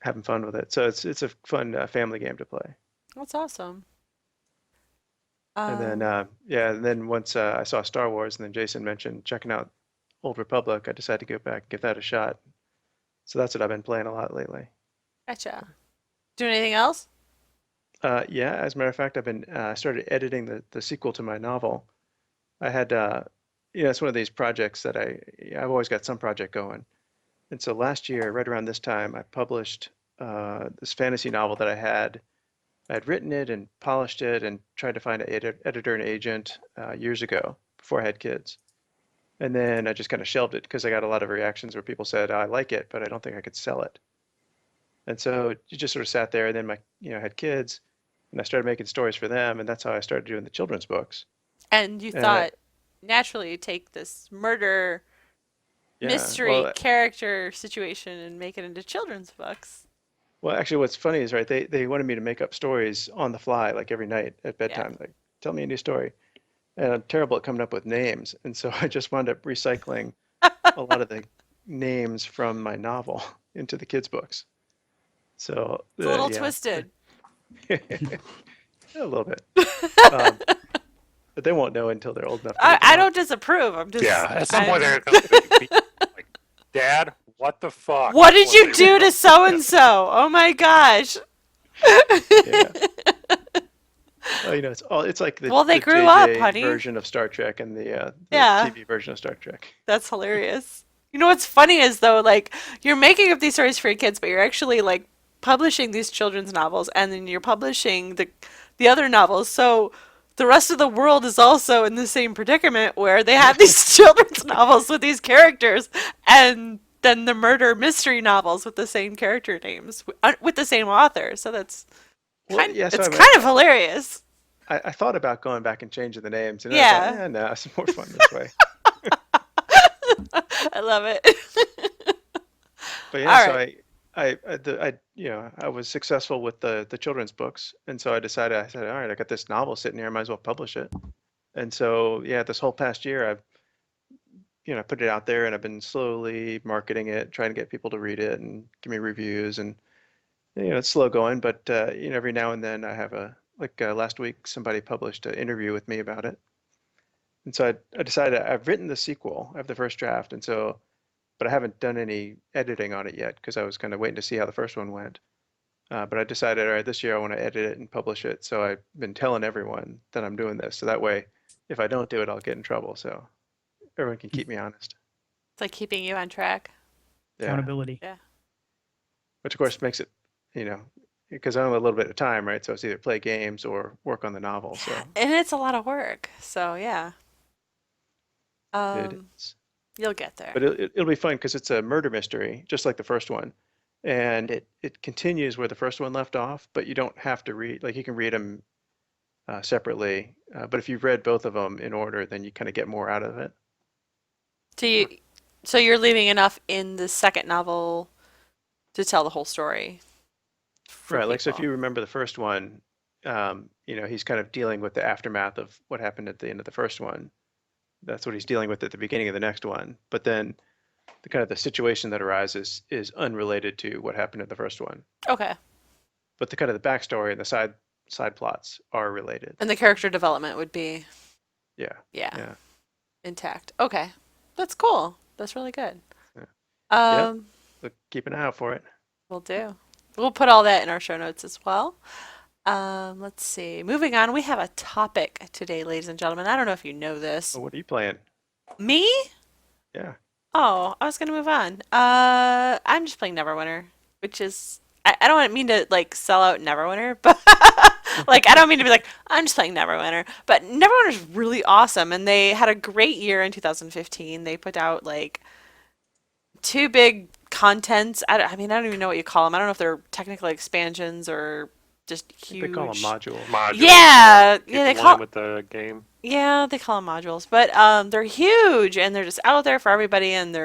S1: having fun with it. So it's a fun family game to play.
S4: That's awesome.
S1: And then
S4: Um,
S1: and then once I saw Star Wars, and then Jason mentioned checking out Old Republic, I decided to go back and give that a shot. So that's what I've been playing a lot lately.
S4: gotcha. Doing anything else?
S1: Yeah, as a matter of fact, I've been started editing the sequel to my novel. I had it's one of these projects that I've always got some project going. And so last year, right around this time, I published this fantasy novel that I had. I had written it and polished it and tried to find an editor and agent years ago before I had kids. And then I just kind of shelved it because I got a lot of reactions where people said, I like it, but I don't think I could sell it. And so it just sort of sat there. And then I had kids, and I started making stories for them, and that's how I started doing the children's books.
S4: And you
S1: And
S4: thought naturally you'd take this murder
S1: yeah,
S4: mystery character situation and make it into children's books.
S1: well, actually, what's funny is, right, they wanted me to make up stories on the fly, like every night at
S4: Yeah.
S1: bedtime, like, tell me a new story. And I'm terrible at coming up with names. And so I just wound up recycling a lot of the names from my novel into the kids' books. So,
S4: It's a little
S1: yeah,
S4: twisted.
S1: a little bit. Um, but they won't know until they're old enough to
S4: I,
S1: look them
S4: I
S1: up.
S4: don't disapprove. I'm just.
S7: Yeah, at some point
S4: I'm-
S7: they're going to be like, Dad, what the fuck?
S4: What did you do to so and so? Oh my gosh.
S1: Yeah. Well, it's like
S4: Well, they
S1: the
S4: grew up,
S1: JJ
S4: honey.
S1: version of Star Trek and the
S4: Yeah.
S1: TV version of Star Trek.
S4: That's hilarious. You know what's funny is though, like you're making up these stories for your kids, but you're actually like publishing these children's novels, and then you're publishing the other novels. So the rest of the world is also in the same predicament where they have these children's novels with these characters, and then the murder mystery novels with the same character names with the same author. So that's
S1: Well, yeah, so
S4: it's kind of hilarious.
S1: I thought about going back and changing the names, and then I
S4: Yeah.
S1: thought, no, it's more fun this way.
S4: I love it.
S1: But yeah,
S4: All
S1: so
S4: right.
S1: I was successful with the children's books, and so I said, all right, I got this novel sitting here, I might as well publish it. And so yeah, this whole past year, I've put it out there, and I've been slowly marketing it, trying to get people to read it and give me reviews, and it's slow going, but every now and then I have last week somebody published an interview with me about it. And so I decided I've written the sequel, I have the first draft, and so, but I haven't done any editing on it yet because I was kind of waiting to see how the first one went. But I decided, all right, this year I want to edit it and publish it. So I've been telling everyone that I'm doing this. So that way, if I don't do it, I'll get in trouble. So everyone can keep me honest.
S4: It's like keeping you on track.
S1: Yeah.
S6: Accountability.
S4: Yeah.
S1: Which of course makes it, because I only have a little bit of time, right? So it's either play games or work on the novel. So
S4: And it's a lot of work. So yeah.
S1: it
S4: Um,
S1: is.
S4: you'll get there.
S1: But it'll be fun because it's a murder mystery, just like the first one. And it continues where the first one left off, but you don't have to read, like you can read them separately. But if you've read both of them in order, then you kind of get more out of it.
S4: So you're leaving enough in the second novel to tell the whole story for
S1: Right. Like, so if
S4: people.
S1: you remember the first one, he's kind of dealing with the aftermath of what happened at the end of the first one. That's what he's dealing with at the beginning of the next one. But then the kind of the situation that arises is unrelated to what happened in the first one.
S4: Okay.
S1: But the kind of the backstory and the side plots are related.
S4: And the character development would be,
S1: Yeah.
S4: yeah, intact. Okay. That's cool. That's really good.
S1: Yeah. So keep an eye out for it.
S4: We'll do. We'll put all that in our show notes as well. Let's see. Moving on, we have a topic today, ladies and gentlemen. I don't know if you know this.
S1: Oh, what are you playing?
S4: Me?
S1: Yeah.
S4: Oh, I was gonna move on. I'm just playing Neverwinter, which is I don't mean to like sell out Neverwinter, but like I don't mean to be like I'm just playing Neverwinter, but Neverwinter is really awesome, and they had a great year in 2015. They put out like two big contents. I mean, I don't even know what you call them. I don't know if they're technically expansions or just huge.
S1: They call them modules.
S7: Modules.
S4: Yeah,
S7: Keep
S4: yeah, they
S7: in line
S4: call
S7: with the game.
S4: yeah, they call them modules, but they're huge and they're just out there for everybody, and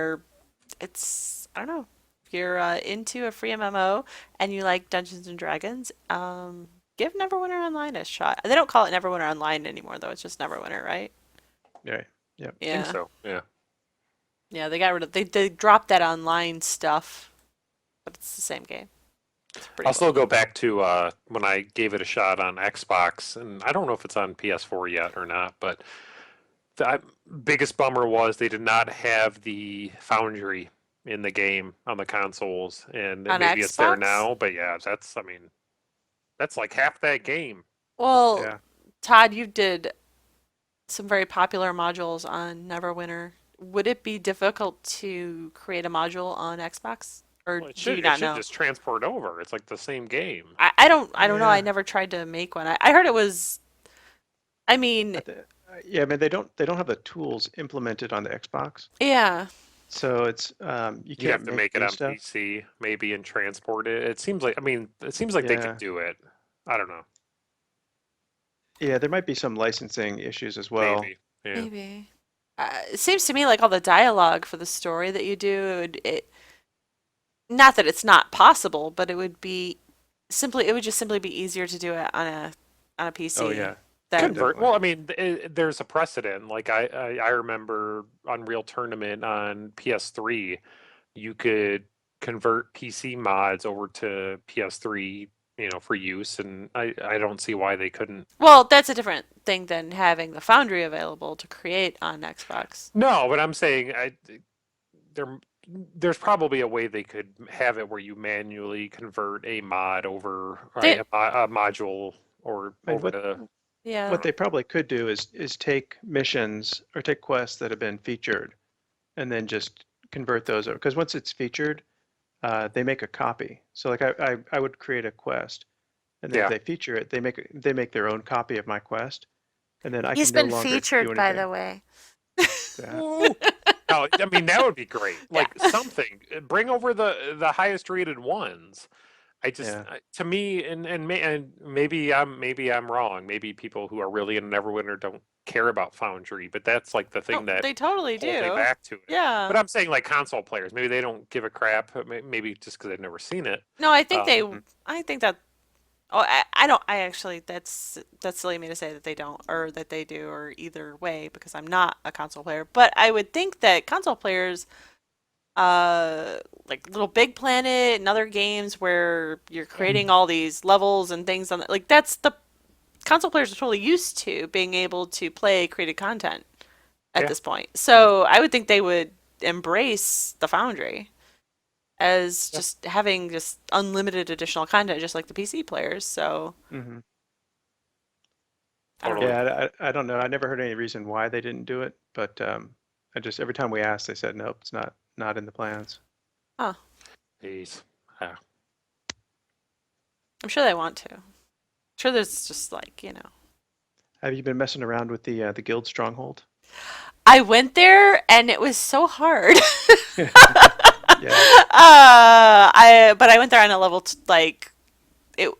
S4: it's I don't know, if you're into a free MMO and you like Dungeons and Dragons, give Neverwinter Online a shot. They don't call it Neverwinter Online anymore though; it's just Neverwinter, right?
S1: Right. Yep.
S7: I
S4: Yeah,
S7: think so. Yeah.
S4: yeah, they got rid of they dropped that online stuff, but it's the same game. It's pretty
S7: I'll still go back to when I gave it a shot on Xbox, and I don't know if it's on PS4 yet or not, but the biggest bummer was they did not have the Foundry in the game on the consoles, and
S4: On
S7: maybe it's there
S4: Xbox?
S7: now, but yeah, I mean, that's like half that game.
S4: Well,
S1: Yeah.
S4: Todd, you did some very popular modules on Neverwinter. Would it be difficult to create a module on Xbox, or
S7: Well, it
S4: do
S7: should,
S4: you
S7: it
S4: not
S7: should
S4: know?
S7: just transport over. It's like the same game.
S4: I don't know. I
S1: Yeah.
S4: never tried to make one. I heard it was. I mean,
S1: Yeah, I mean they don't have the tools implemented on the Xbox,
S4: yeah,
S1: so it's you
S7: You have
S1: can't
S7: to make it
S1: new
S7: on
S1: stuff.
S7: PC, maybe, and transport it. It seems like, I mean, it seems like they
S1: Yeah.
S7: could do it. I don't know.
S1: Yeah, there might be some licensing issues as well.
S7: Maybe. Yeah.
S4: maybe. It seems to me like all the dialogue for the story that you do, not that it's not possible, but it would just simply be easier to do it on a PC.
S1: Oh yeah.
S4: Than,
S7: Convert.
S1: Definitely.
S7: Well, I mean, there's a precedent. Like I remember Unreal Tournament on PS3, you could convert PC mods over to PS3, for use, and I don't see why they couldn't.
S4: well, that's a different thing than having the Foundry available to create on Xbox.
S7: No, but I'm saying there's probably a way they could have it where you manually convert a mod over
S4: They-
S7: a module or
S1: I mean,
S7: over to.
S4: Yeah.
S1: What they probably could do is take missions or take quests that have been featured, and then just convert those over. Because once it's featured, they make a copy. So like I would create a quest, and then
S7: Yeah.
S1: if they feature it, they make their own copy of my quest, and then I
S4: He's
S1: can no
S4: been
S1: longer
S4: featured,
S1: do
S4: by
S1: anything.
S4: the way.
S1: Yeah.
S7: No, I mean that would be great. Like something, bring over the highest rated ones. I just
S1: Yeah.
S7: to me, and maybe I'm wrong. Maybe people who are really in Neverwinter don't care about Foundry, but that's like the thing
S4: Oh,
S7: that
S4: they totally
S7: pulls me
S4: do.
S7: back to it.
S4: Yeah.
S7: But I'm saying like console players, maybe they don't give a crap. Maybe just because they've never seen it.
S4: No, I think
S1: Mhm.
S4: I think that. Oh, I don't. I actually. That's silly of me to say that they don't, or that they do, or either way, because I'm not a console player. But I would think that console players, like Little Big Planet and other games where you're creating all these levels and things on, like that's the console players are totally used to being able to play created content at
S7: Yeah.
S4: this point. So I would think they would embrace the Foundry. as just having just unlimited additional content, just like the PC players. So
S1: Hmm.
S4: I don't know.
S1: Yeah, I don't know. I never heard any reason why they didn't do it, but I just every time we asked, they said nope, it's not in the plans.
S4: Huh.
S7: Jeez.
S4: I'm sure they want to. I'm sure there's just like,
S1: Have you been messing around with the guild stronghold?
S4: I went there and it was so hard.
S1: Yeah.
S4: But I went there on a level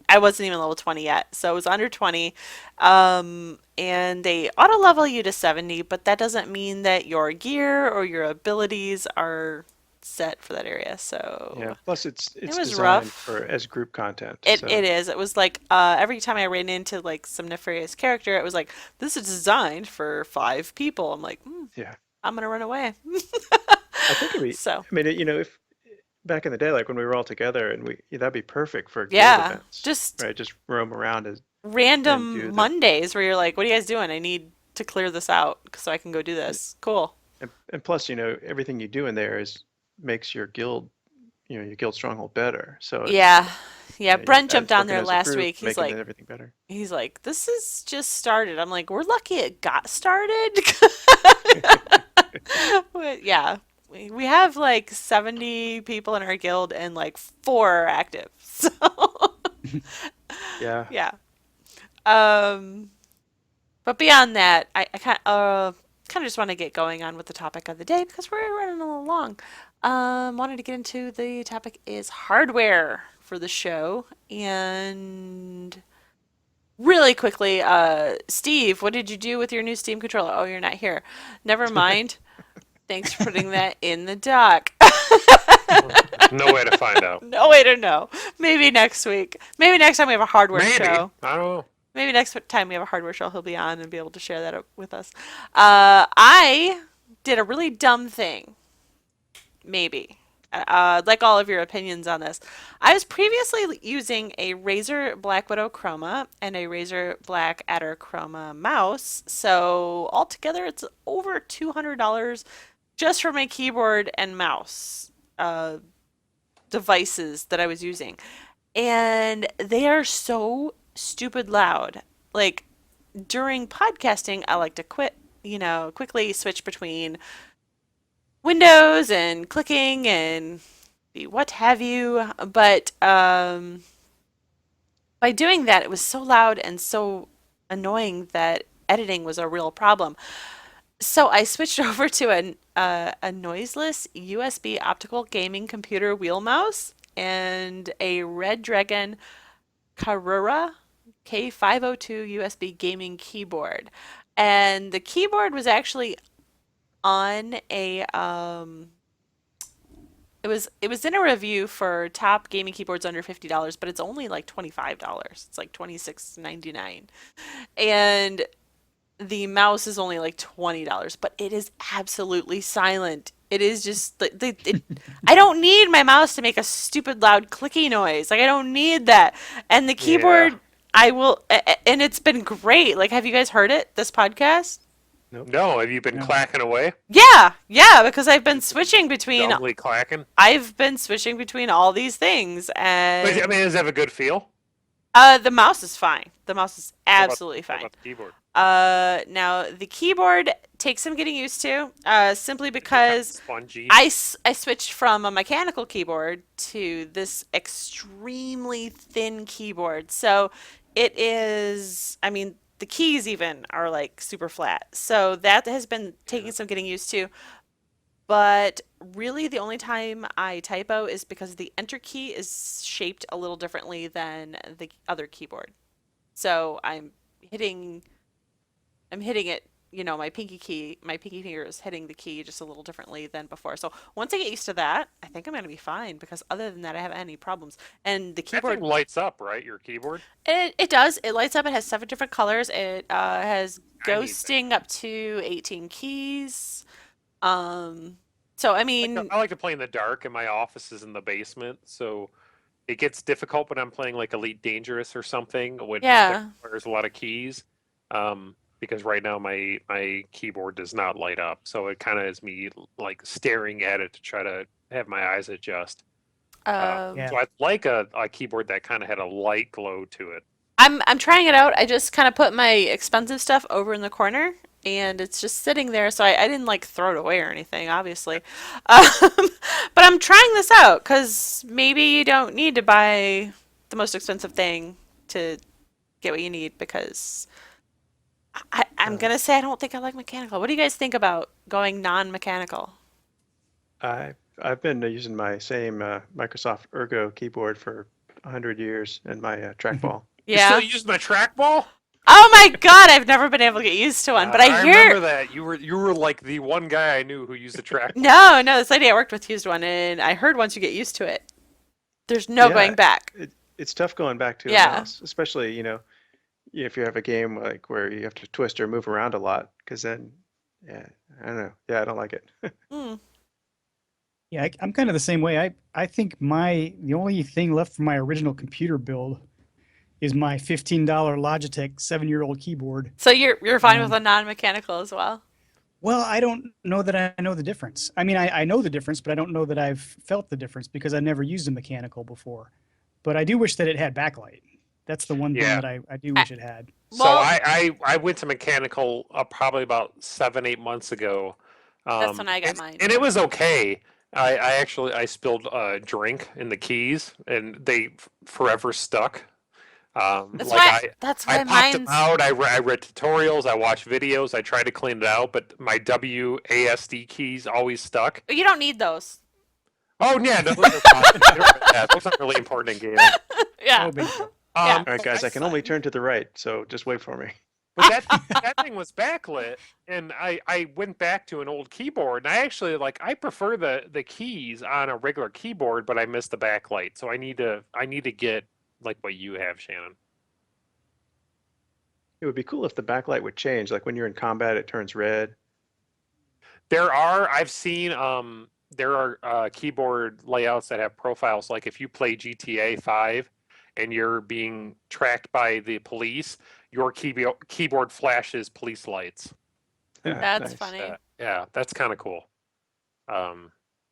S4: I wasn't even level 20 yet, so it was under 20. And they auto level you to 70, but that doesn't mean that your gear or your abilities are set for that area. So
S1: Yeah. Plus, it's
S4: was
S1: designed
S4: rough.
S1: for as group content.
S4: it
S1: So
S4: is. It was like every time I ran into like some nefarious character, it was like, this is designed for 5 people. I'm like,
S1: yeah,
S4: I'm gonna run away.
S1: I think it'd be.
S4: So
S1: I mean, if back in the day, like when we were all together, and that'd be perfect for guild
S4: yeah,
S1: events,
S4: just
S1: right? Just roam around and do
S4: random
S1: the
S4: Mondays where you're like, what are you guys doing? I need to clear this out so I can go do this. Cool.
S1: and plus, everything you do in there makes your guild, your guild stronghold better. So
S4: Yeah. Yeah,
S1: you're
S4: Brent jumped on
S1: working
S4: there
S1: as a
S4: last
S1: group,
S4: week.
S1: making everything better.
S4: He's like, this is just started. I'm like, we're lucky it got started. But yeah. We have like 70 people in our guild and like 4 are active. So
S1: Yeah.
S4: yeah. But beyond that, I kind of just want to get going on with the topic of the day because we're running a little long. Wanted to get into the topic is hardware for the show. And really quickly, Steve, what did you do with your new Steam controller? Oh, you're not here. Never mind. Thanks for putting that in the doc.
S7: No way to find out.
S4: No way to know. Maybe next week. Maybe next time we have a hardware
S7: Maybe.
S4: show.
S7: I don't know.
S4: Maybe next time we have a hardware show, he'll be on and be able to share that with us. I did a really dumb thing. Maybe. I'd like all of your opinions on this. I was previously using a Razer Black Widow Chroma and a Razer Black Adder Chroma mouse. So altogether, it's over $200 just for my keyboard and mouse devices that I was using. And they are so stupid loud. Like during podcasting, I like to quickly switch between windows and clicking and what have you. But by doing that, it was so loud and so annoying that editing was a real problem. So I switched over to a noiseless USB optical gaming computer wheel mouse and a Red Dragon Karura K502 USB gaming keyboard. And the keyboard was actually on it was in a review for top gaming keyboards under $50, but it's only like $25. It's like $26.99. And the mouse is only like $20, but it is absolutely silent. It is just I don't need my mouse to make a stupid loud clicky noise. Like I don't need that. And the keyboard, I will, and it's been great. Like, have you guys heard it? This podcast?
S7: No, have you been clacking away?
S4: Yeah, because I've been switching between.
S7: Dumbly clacking?
S4: I've been switching between all these things, and
S7: But, I mean, does it have a good feel?
S4: the mouse is fine. The mouse is absolutely
S7: What
S4: fine.
S7: about the keyboard?
S4: Now the keyboard takes some getting used to, simply because
S7: Spongy.
S4: I switched from a mechanical keyboard to this extremely thin keyboard. So it is, I mean, the keys even are like super flat. So that has been taking some getting used to. But really, the only time I typo is because the enter key is shaped a little differently than the other keyboard. So I'm hitting it, my pinky finger is hitting the key just a little differently than before. So once I get used to that, I think I'm going to be fine because other than that, I haven't had any problems. And the
S7: That
S4: keyboard,
S7: thing lights up, right? Your keyboard?
S4: it does. It lights up. It has 7 different colors. It has
S7: I need
S4: ghosting up to 18 keys. So I mean,
S7: I like to play in the dark, and my office is in the basement, so it gets difficult when I'm playing like Elite Dangerous or something, which
S4: yeah.
S7: requires a lot of keys. Because right now my keyboard does not light up, so it kind of is me like staring at it to try to have my eyes adjust.
S6: Yeah.
S7: So I'd like a keyboard that kind of had a light glow to it.
S4: I'm trying it out. I just kind of put my expensive stuff over in the corner, and it's just sitting there. So I didn't like throw it away or anything, obviously. Um, but I'm trying this out because maybe you don't need to buy the most expensive thing to get what you need. Because I'm gonna say I don't think I like mechanical. What do you guys think about going non-mechanical?
S1: I've been using my same Microsoft Ergo keyboard for 100 years and my trackball.
S7: You still
S4: Yeah.
S7: use my trackball?
S4: Oh my God, I've never been able to get used to one, but I hear.
S7: remember that you were like the one guy I knew who used the trackball.
S4: No, this lady I worked with used one, and I heard once you get used to it, there's no
S1: Yeah,
S4: going back.
S1: it's tough going back to a
S4: Yeah.
S1: mouse, especially, if you have a game like where you have to twist or move around a lot, because then, yeah, I don't know. Yeah, I don't like it.
S4: Hmm.
S6: Yeah, I'm kind of the same way. I think the only thing left from my original computer build is my $15 Logitech 7-year-old keyboard.
S4: So you're fine with
S6: Um,
S4: a non-mechanical as well?
S6: Well, I don't know that I know the difference. I mean, I know the difference, but I don't know that I've felt the difference because I never used a mechanical before. But I do wish that it had backlight. That's the one thing
S7: Yeah.
S6: that I do wish it had.
S7: So
S4: Well,
S7: I went to mechanical probably about 7-8 months ago.
S4: that's when I got mine.
S7: And it was okay. I spilled a drink in the keys, and they forever stuck.
S4: That's
S7: Like
S4: why that's
S7: I
S4: why
S7: popped them
S4: mine's.
S7: out. I read tutorials. I watched videos. I tried to clean it out, but my WASD keys always stuck.
S4: You don't need those.
S7: Oh yeah, no, those are fine. Those aren't really important in gaming.
S4: Yeah.
S6: No big deal.
S4: Yeah.
S1: All right, guys, I can only turn to the right, so just wait for me.
S7: But that thing was backlit, and I went back to an old keyboard, and I actually I prefer the keys on a regular keyboard, but I miss the backlight, so I need to get like what you have, Shannon.
S1: It would be cool if the backlight would change. Like when you're in combat, it turns red.
S7: I've seen there are keyboard layouts that have profiles. Like if you play GTA 5 and you're being tracked by the police, your keyboard flashes police lights.
S1: Yeah,
S4: That's
S1: nice.
S4: funny.
S7: Yeah, that's kind of cool.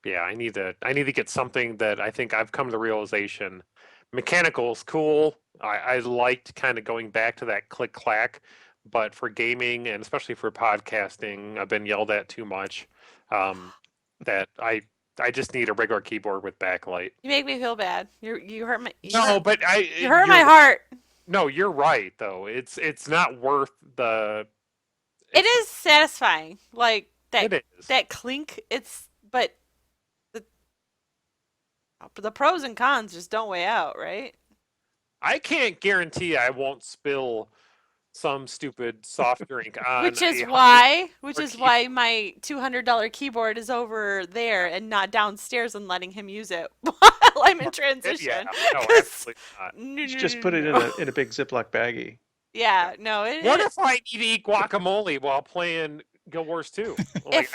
S7: Yeah, I need to get something that I think I've come to the realization. Mechanical is cool. I liked kind of going back to that click clack, but for gaming and especially for podcasting, I've been yelled at too much. That I just need a regular keyboard with backlight.
S4: You make me feel bad. You hurt my.
S7: No, but
S4: You hurt my heart.
S7: No, you're right though. It's not worth the.
S4: It is satisfying, like that.
S7: It is.
S4: That clink. But the pros and cons just don't weigh out, right?
S7: I can't guarantee I won't spill some stupid soft drink on.
S4: Which is
S7: a
S4: why
S7: keyboard.
S4: my $200 keyboard is over there and not downstairs and letting him use it while I'm in transition.
S7: Yeah, no,
S4: 'Cause-
S7: absolutely not.
S4: No,
S1: Just put it in a big Ziploc baggie.
S4: Yeah, no.
S7: What if I need to eat guacamole while playing Guild Wars 2? Like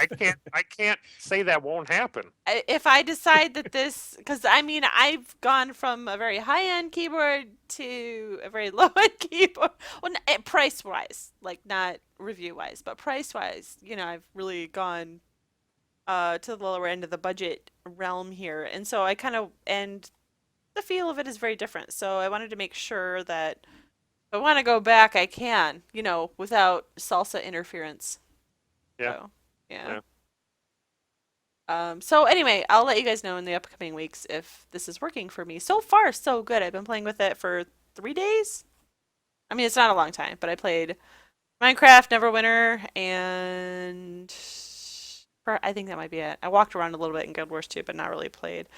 S7: I can't say that won't happen.
S4: if I decide that because I mean I've gone from a very high-end keyboard to a very low-end keyboard. Well, price-wise, like not review-wise, but price-wise, I've really gone to the lower end of the budget realm here, and so and the feel of it is very different. So I wanted to make sure that if I want to go back, I can, without salsa interference.
S7: Yeah.
S4: So, yeah. So anyway, I'll let you guys know in the upcoming weeks if this is working for me. So far, so good. I've been playing with it for 3 days. I mean, it's not a long time, but I played Minecraft, Neverwinter, and I think that might be it. I walked around a little bit in Guild Wars 2, but not really played.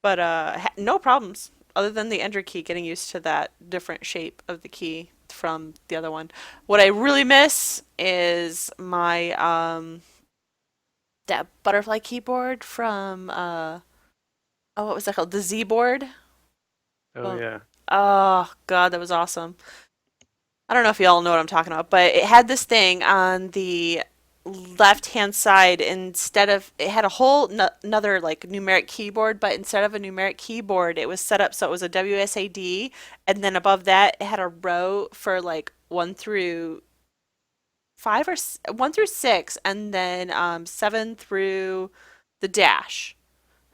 S4: But no problems other than the enter key, getting used to that different shape of the key from the other one. What I really miss is my that butterfly keyboard from what was that called? The Z board.
S1: Oh
S4: Well,
S1: yeah.
S4: Oh God, that was awesome. I don't know if y'all know what I'm talking about, but it had this thing on the left-hand side. Instead of it had a whole another like numeric keyboard, but instead of a numeric keyboard, it was set up so it was a WSAD, and then above that it had a row for like 1 through 5 or 1 through 6, and then 7 through the dash.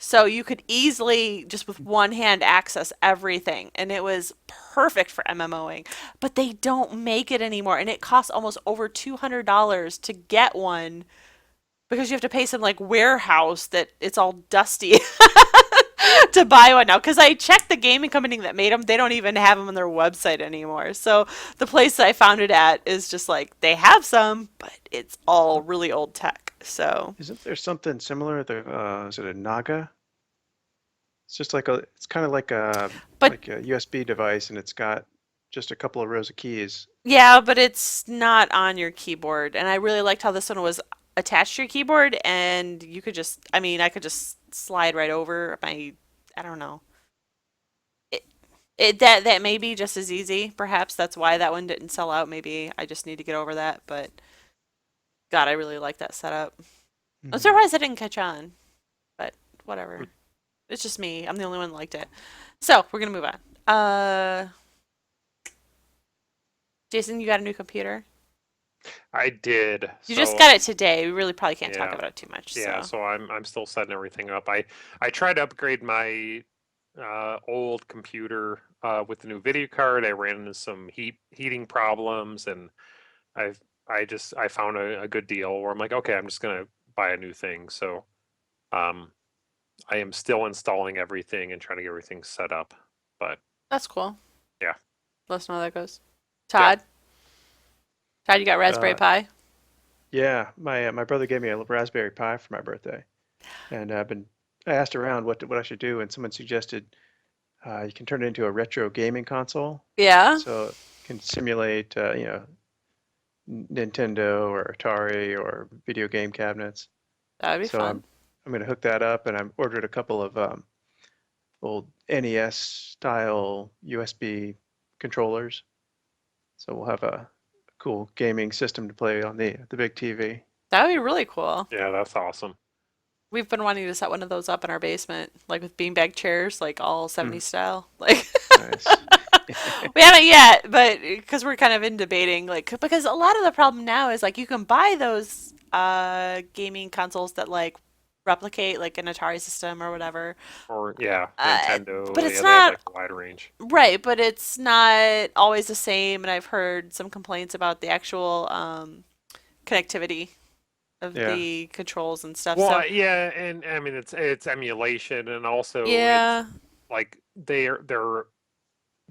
S4: So you could easily, just with one hand, access everything. And it was perfect for MMOing. But they don't make it anymore. And it costs almost over $200 to get one because you have to pay some like warehouse that it's all dusty to buy one now. Because I checked the gaming company that made them, they don't even have them on their website anymore. So the place that I found it at is just like they have some, but it's all really old tech. So
S1: Isn't there something similar? Is it a Naga? It's just it's kind of like a
S4: But
S1: USB device, and it's got just a couple of rows of keys.
S4: yeah, but it's not on your keyboard. And I really liked how this one was attached to your keyboard, and you could just, I mean, I could just slide right over my, I don't know. That may be just as easy. Perhaps that's why that one didn't sell out. Maybe I just need to get over that. But God, I really like that setup. I'm
S1: Mhm.
S4: surprised I didn't catch on, but whatever. It's just me. I'm the only one that liked it. So we're gonna move on. Jason, you got a new computer?
S7: I did.
S4: You just
S7: So,
S4: got it today. We really probably can't talk
S7: yeah.
S4: about it too much.
S7: Yeah,
S4: So
S7: so I'm still setting everything up. I tried to upgrade my old computer with the new video card. I ran into some heating problems, and I found a good deal where I'm like, okay, I'm just gonna buy a new thing. So I am still installing everything and trying to get everything set up. But
S4: that's cool.
S7: Yeah.
S4: Let us know how that goes. Todd? Todd, you got Raspberry Pi?
S1: Yeah, my brother gave me a Raspberry Pi for my birthday, and I asked around what I should do, and someone suggested you can turn it into a retro gaming console,
S4: Yeah?
S1: so it can simulate Nintendo or Atari or video game cabinets.
S4: That would be
S1: So
S4: fun.
S1: I'm going to hook that up, and I've ordered a couple of old NES style USB controllers. So we'll have a cool gaming system to play on the big TV.
S4: That would be really cool.
S7: yeah, that's awesome.
S4: We've been wanting to set one of those up in our basement, like with beanbag chairs, like all 70s style. Like
S1: Nice.
S4: we haven't yet, but because we're kind of in debating, like because a lot of the problem now is like you can buy those gaming consoles that like replicate like an Atari system or whatever.
S7: Or yeah,
S4: Uh,
S7: Nintendo.
S4: but
S7: Yeah,
S4: it's
S7: they have
S4: not
S7: like a wide range.
S4: right, but it's not always the same, and I've heard some complaints about the actual connectivity of
S1: Yeah.
S4: the controls and stuff.
S7: Well,
S4: So
S7: yeah, and I mean it's emulation, and also it's
S4: yeah,
S7: like they're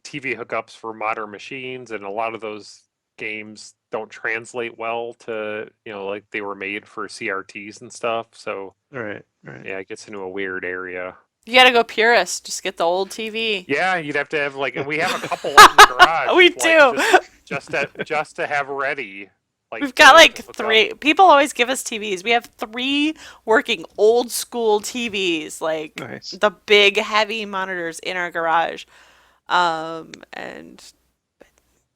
S7: TV hookups for modern machines, and a lot of those games don't translate well to, like they were made for CRTs and stuff. So
S1: Right.
S7: yeah, it gets into a weird area.
S4: you gotta go purist. Just get the old TV.
S7: Yeah, you'd have to have like, and we have a couple up in the garage.
S4: We
S7: like,
S4: do.
S7: just to have ready. Like
S4: We've got
S7: to
S4: like
S7: hook up.
S4: 3. People always give us TVs. We have 3 working old school TVs, like
S1: Nice.
S4: the big heavy monitors in our garage. And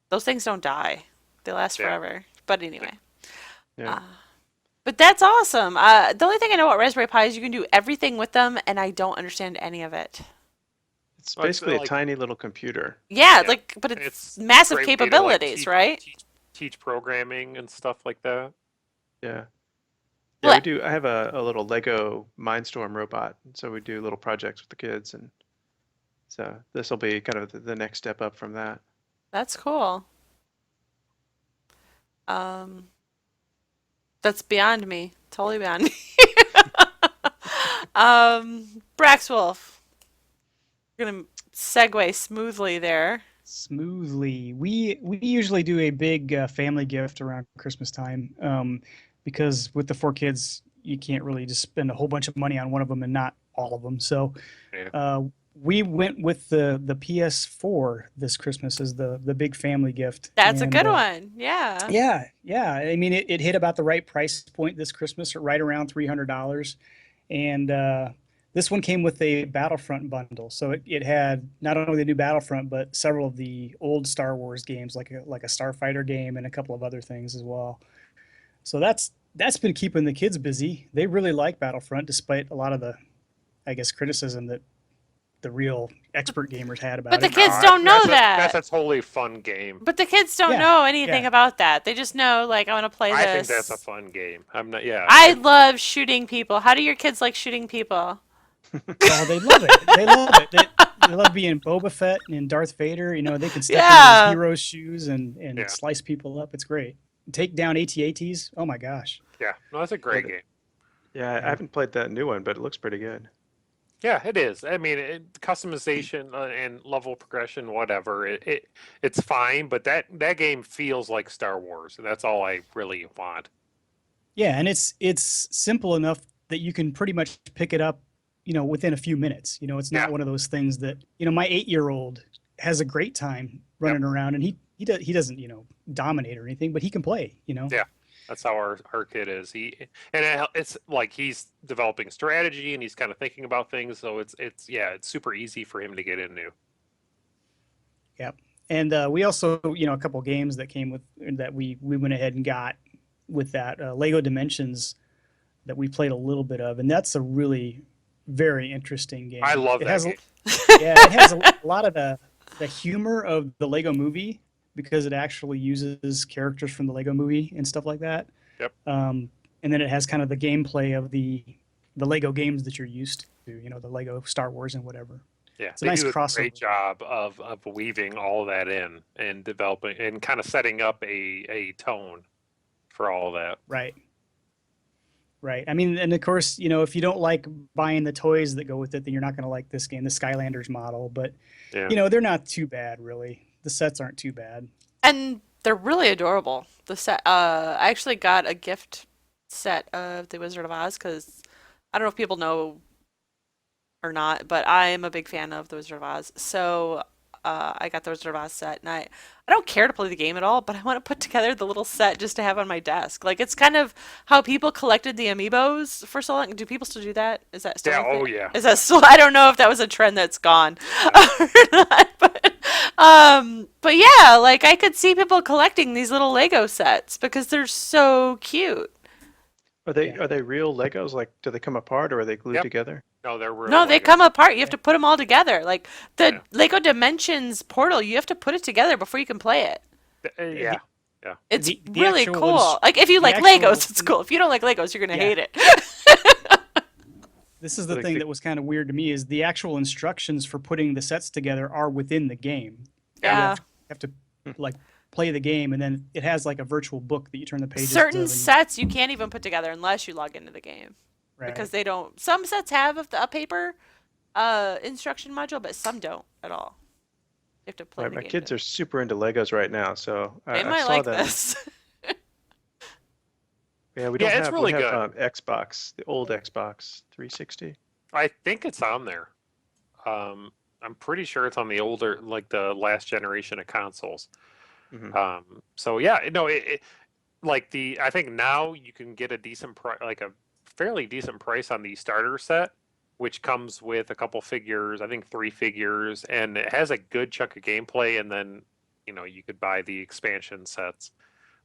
S4: those things don't die. They last
S7: Yeah.
S4: forever. But anyway.
S1: Yeah.
S4: But that's awesome. The only thing I know about Raspberry Pi is you can do everything with them, and I don't understand any of it.
S1: It's
S7: Well, it's
S1: basically a
S7: like-
S1: tiny little computer.
S4: Yeah,
S7: Yeah.
S4: like, but it's
S7: It's
S4: massive
S7: great way to, like,
S4: capabilities, right?
S7: teach programming and stuff like that.
S1: Yeah.
S4: Well,
S1: Yeah, we do. I have a little Lego Mindstorm robot, so we do little projects with the kids, and so this will be kind of the next step up from that.
S4: That's cool. That's beyond me. Totally beyond me. Braxwolf. We're gonna segue smoothly there.
S6: Smoothly. We usually do a big family gift around Christmas time, because with the 4 kids, you can't really just spend a whole bunch of money on one of them and not all of them. So
S7: Yeah.
S6: we went with the PS4 this Christmas as the big family gift.
S4: That's a
S6: And,
S4: good one. Yeah.
S6: Yeah. I mean, it hit about the right price point this Christmas, right around $300. And this one came with a Battlefront bundle. So it had not only the new Battlefront, but several of the old Star Wars games, like a Starfighter game and a couple of other things as well. So that's been keeping the kids busy. They really like Battlefront, despite a lot of the, I guess, criticism that the real expert gamers had about
S4: But the
S6: it.
S4: kids don't know
S7: That's
S4: that.
S7: a totally fun game.
S4: But the kids don't
S6: Yeah,
S4: know anything
S6: yeah.
S4: about that. They just know, like, I want to play
S7: I
S4: this.
S7: think that's a fun game. I'm not. Yeah.
S4: I love shooting people. How do your kids like shooting people?
S6: Oh, they love it. They love it. They love being Boba Fett and Darth Vader. You know, they can step into those heroes' shoes and slice people up. It's great. Take down AT-ATs. Oh my gosh.
S7: Yeah, no, that's a great game.
S1: Yeah, I haven't played that new one, but it looks pretty good.
S7: Yeah, it is. I mean, customization and level progression, whatever, it's fine. But that game feels like Star Wars, and that's all I really want.
S6: Yeah, and it's simple enough that you can pretty much pick it up, you know, within a few minutes. You know, it's not one of those things that, you know, my 8-year-old has a great time running around, and he doesn't, you know, dominate or anything, but he can play, you know.
S7: Yeah, that's how our kid is. It's like he's developing strategy and he's kind of thinking about things, so it's super easy for him to get into.
S6: Yep. And we also, you know, a couple games that came with that we went ahead and got with that Lego Dimensions that we played a little bit of, and that's a really very interesting game.
S7: I love that game.
S6: Yeah, it has a lot of the humor of the Lego movie because it actually uses characters from the Lego movie and stuff like that.
S7: Yep.
S6: And then it has kind of the gameplay of the Lego games that you're used to, you know, the Lego Star Wars and whatever.
S7: Yeah,
S6: it's a nice crossover.
S7: Great job of weaving all of that in and developing and kind of setting up a tone for all of that.
S6: Right. Right. I mean, and of course, you know, if you don't like buying the toys that go with it, then you're not going to like this game, the Skylanders model. But, you know, they're not too bad, really. The sets aren't too bad.
S4: And they're really adorable. The set. I actually got a gift set of the Wizard of Oz because I don't know if people know or not, but I am a big fan of the Wizard of Oz. So I got the Wizard of Oz set, and I don't care to play the game at all, but I want to put together the little set just to have on my desk. Like, it's kind of how people collected the amiibos for so long. Do people still do that? Is that still?
S7: Yeah. Oh yeah.
S4: Is that still? I don't know if that was a trend that's gone or not, but yeah, like I could see people collecting these little Lego sets because they're so cute.
S1: Are they real Legos? Like, do they come apart or are they glued together?
S7: No, they're real.
S4: No, they
S7: Legos.
S4: come apart. You have to put them all together. Like the Lego Dimensions portal, you have to put it together before you can play it.
S7: Yeah.
S4: It's
S6: The
S4: really
S6: actual
S4: cool. Like if you like Legos, it's cool. If you don't like Legos, you're gonna hate it.
S6: This is the thing that was kind of weird to me is the actual instructions for putting the sets together are within the game.
S4: Yeah.
S6: You have to like play the game, and then it has like a virtual book that you turn the pages to.
S4: Certain sets you can't even put together unless you log into the game.
S6: Right.
S4: Because they don't. Some sets have a paper instruction module, but some don't at all. You have to play the
S1: My
S4: game.
S1: kids are super into Legos right now, so
S4: They
S1: I
S4: might
S1: saw
S4: like
S1: them.
S4: this.
S1: Yeah, we don't
S7: it's
S1: have
S7: really
S1: we have
S7: good.
S1: Xbox, the old Xbox 360.
S7: I think it's on there. I'm pretty sure it's on the older, like the last generation of consoles.
S1: Mm-hmm.
S7: So yeah, no, I think now you can get a decent price, like a fairly decent price on the starter set, which comes with a couple figures, I think 3 figures, and it has a good chunk of gameplay. And then, you know, you could buy the expansion sets,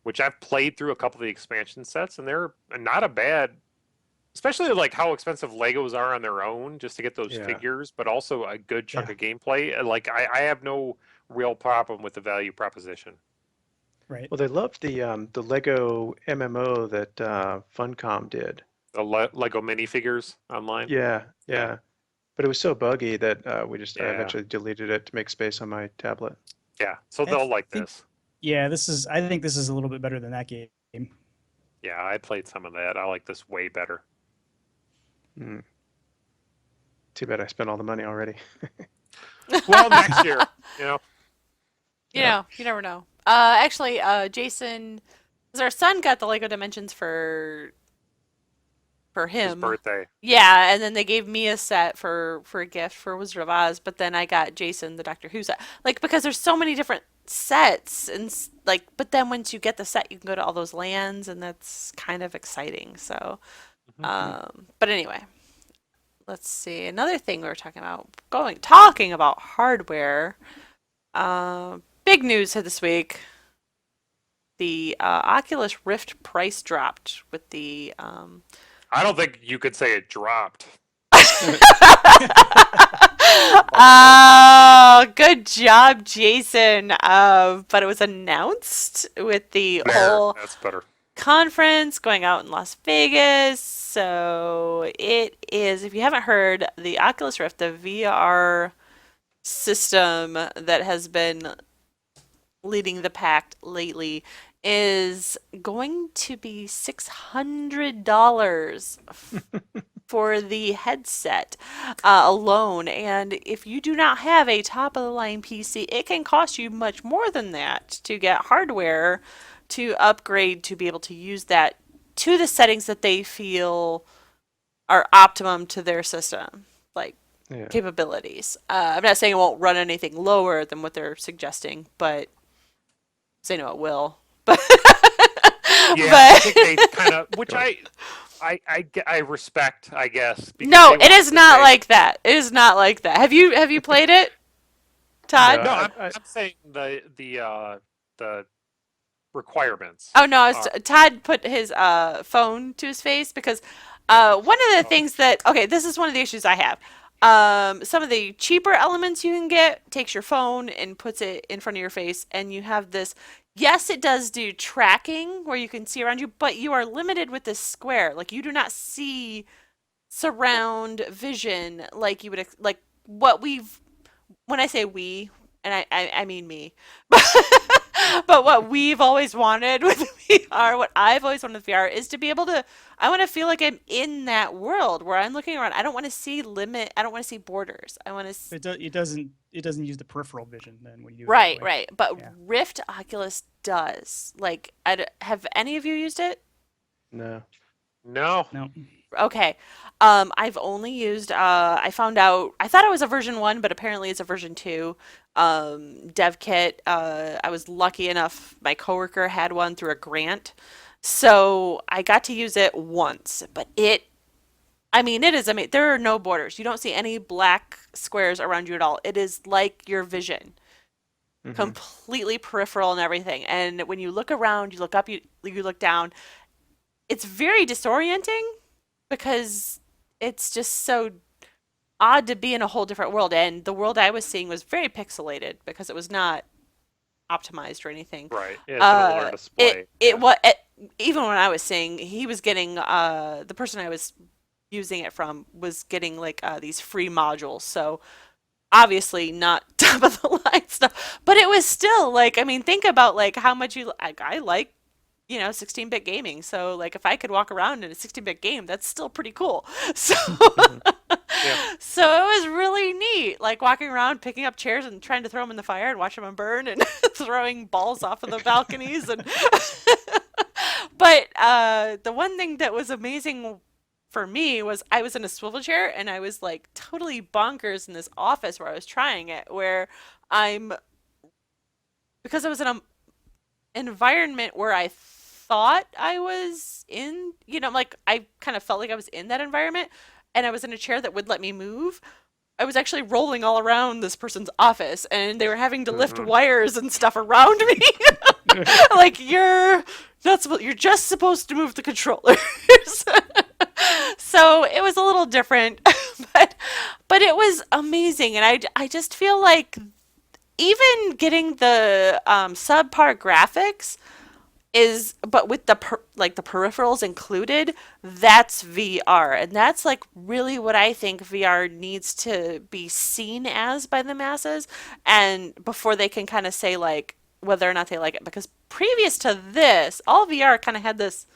S7: which I've played through a couple of the expansion sets, and they're not a bad. Especially like how expensive Legos are on their own just to get those figures, but also a good chunk of gameplay. Like I have no real problem with the value proposition.
S6: Right.
S1: Well, they loved the Lego MMO that Funcom did.
S7: The Lego minifigures online.
S1: Yeah. But it was so buggy that I eventually deleted it to make space on my tablet.
S7: Yeah, so they'll like this.
S6: Yeah, I think this is a little bit better than that game.
S7: Yeah, I played some of that. I like this way better.
S1: Too bad I spent all the money already.
S7: Well, next year, you know.
S4: You know, you never know. Actually, Jason, our son got the Lego Dimensions for him.
S7: His birthday.
S4: Yeah, and then they gave me a set for a gift for Wizard of Oz, but then I got Jason the Doctor Who set. Like, because there's so many different sets, and like, but then once you get the set, you can go to all those lands, and that's kind of exciting. So, but anyway, let's see. Another thing we were talking about hardware. Big news hit this week. The Oculus Rift price dropped with the.
S7: I don't think you could say it dropped.
S4: Oh, good job, Jason. But it was announced with the whole
S7: That's better.
S4: conference going out in Las Vegas. So it is, if you haven't heard, the Oculus Rift, the VR system that has been leading the pack lately, is going to be $600 for the headset alone. And if you do not have a top of the line PC, it can cost you much more than that to get hardware to upgrade to be able to use that to the settings that they feel are optimum to their system, like
S1: Yeah.
S4: capabilities. I'm not saying it won't run anything lower than what they're suggesting, but they know it will. But
S7: Yeah,
S4: but
S7: I think they kind of, which I respect, I guess. Because
S4: no,
S7: they
S4: it
S7: want
S4: is
S7: to
S4: not
S7: say-
S4: like that. It is not like that. Have you played it, Todd?
S1: No.
S7: No,
S1: I-
S7: I'm saying the requirements.
S4: Oh no, Todd put his phone to his face because one of the things that, okay, this is one of the issues I have. Some of the cheaper elements you can get takes your phone and puts it in front of your face, and you have this. Yes, it does do tracking where you can see around you, but you are limited with this square. Like you do not see surround vision like you would like what we've. When I say we, and I mean me, but what we've always wanted with VR, what I've always wanted with VR is to be able to, I want to feel like I'm in that world where I'm looking around. I don't want to see I don't want to see borders. I want to,
S6: It doesn't use the peripheral vision then when you do it that
S4: right,
S6: way.
S4: right. But
S6: Yeah.
S4: Rift Oculus does. Like, have any of you used it?
S1: No.
S7: No.
S6: No.
S4: Okay. I've only used, I found out, I thought it was a version 1, but apparently it's a version 2 dev kit. I was lucky enough, my coworker had one through a grant. So I got to use it once, but it is amazing. There are no borders. You don't see any black squares around you at all. It is like your vision,
S1: Mhm.
S4: completely peripheral and everything. And when you look around, you look up, you look down, it's very disorienting because it's just so odd to be in a whole different world. And the world I was seeing was very pixelated because it was not optimized or anything.
S7: Right. Yeah, it's an older display.
S4: Even when I was seeing, he was getting the person I was using it from was getting like these free modules. So obviously not top of the line stuff, but it was still like, I mean, think about like how much I like 16-bit gaming. So like if I could walk around in a 16-bit game, that's still pretty cool. So
S7: Yeah.
S4: so it was really neat, like walking around, picking up chairs and trying to throw them in the fire and watch them burn, and throwing balls off of the balconies. And but the one thing that was amazing for me was I was in a swivel chair and I was like totally bonkers in this office where I was trying it, where because I was in an environment where I thought I was in, like I kind of felt like I was in that environment, and I was in a chair that would let me move. I was actually rolling all around this person's office, and they were having to lift wires and stuff around me. Like you're just supposed to move the controllers. So it was a little different, but it was amazing, and I just feel like even getting the subpar graphics but with the the peripherals included, that's VR, and that's like really what I think VR needs to be seen as by the masses, and before they can kind of say like whether or not they like it, because previous to this, all VR kind of had this,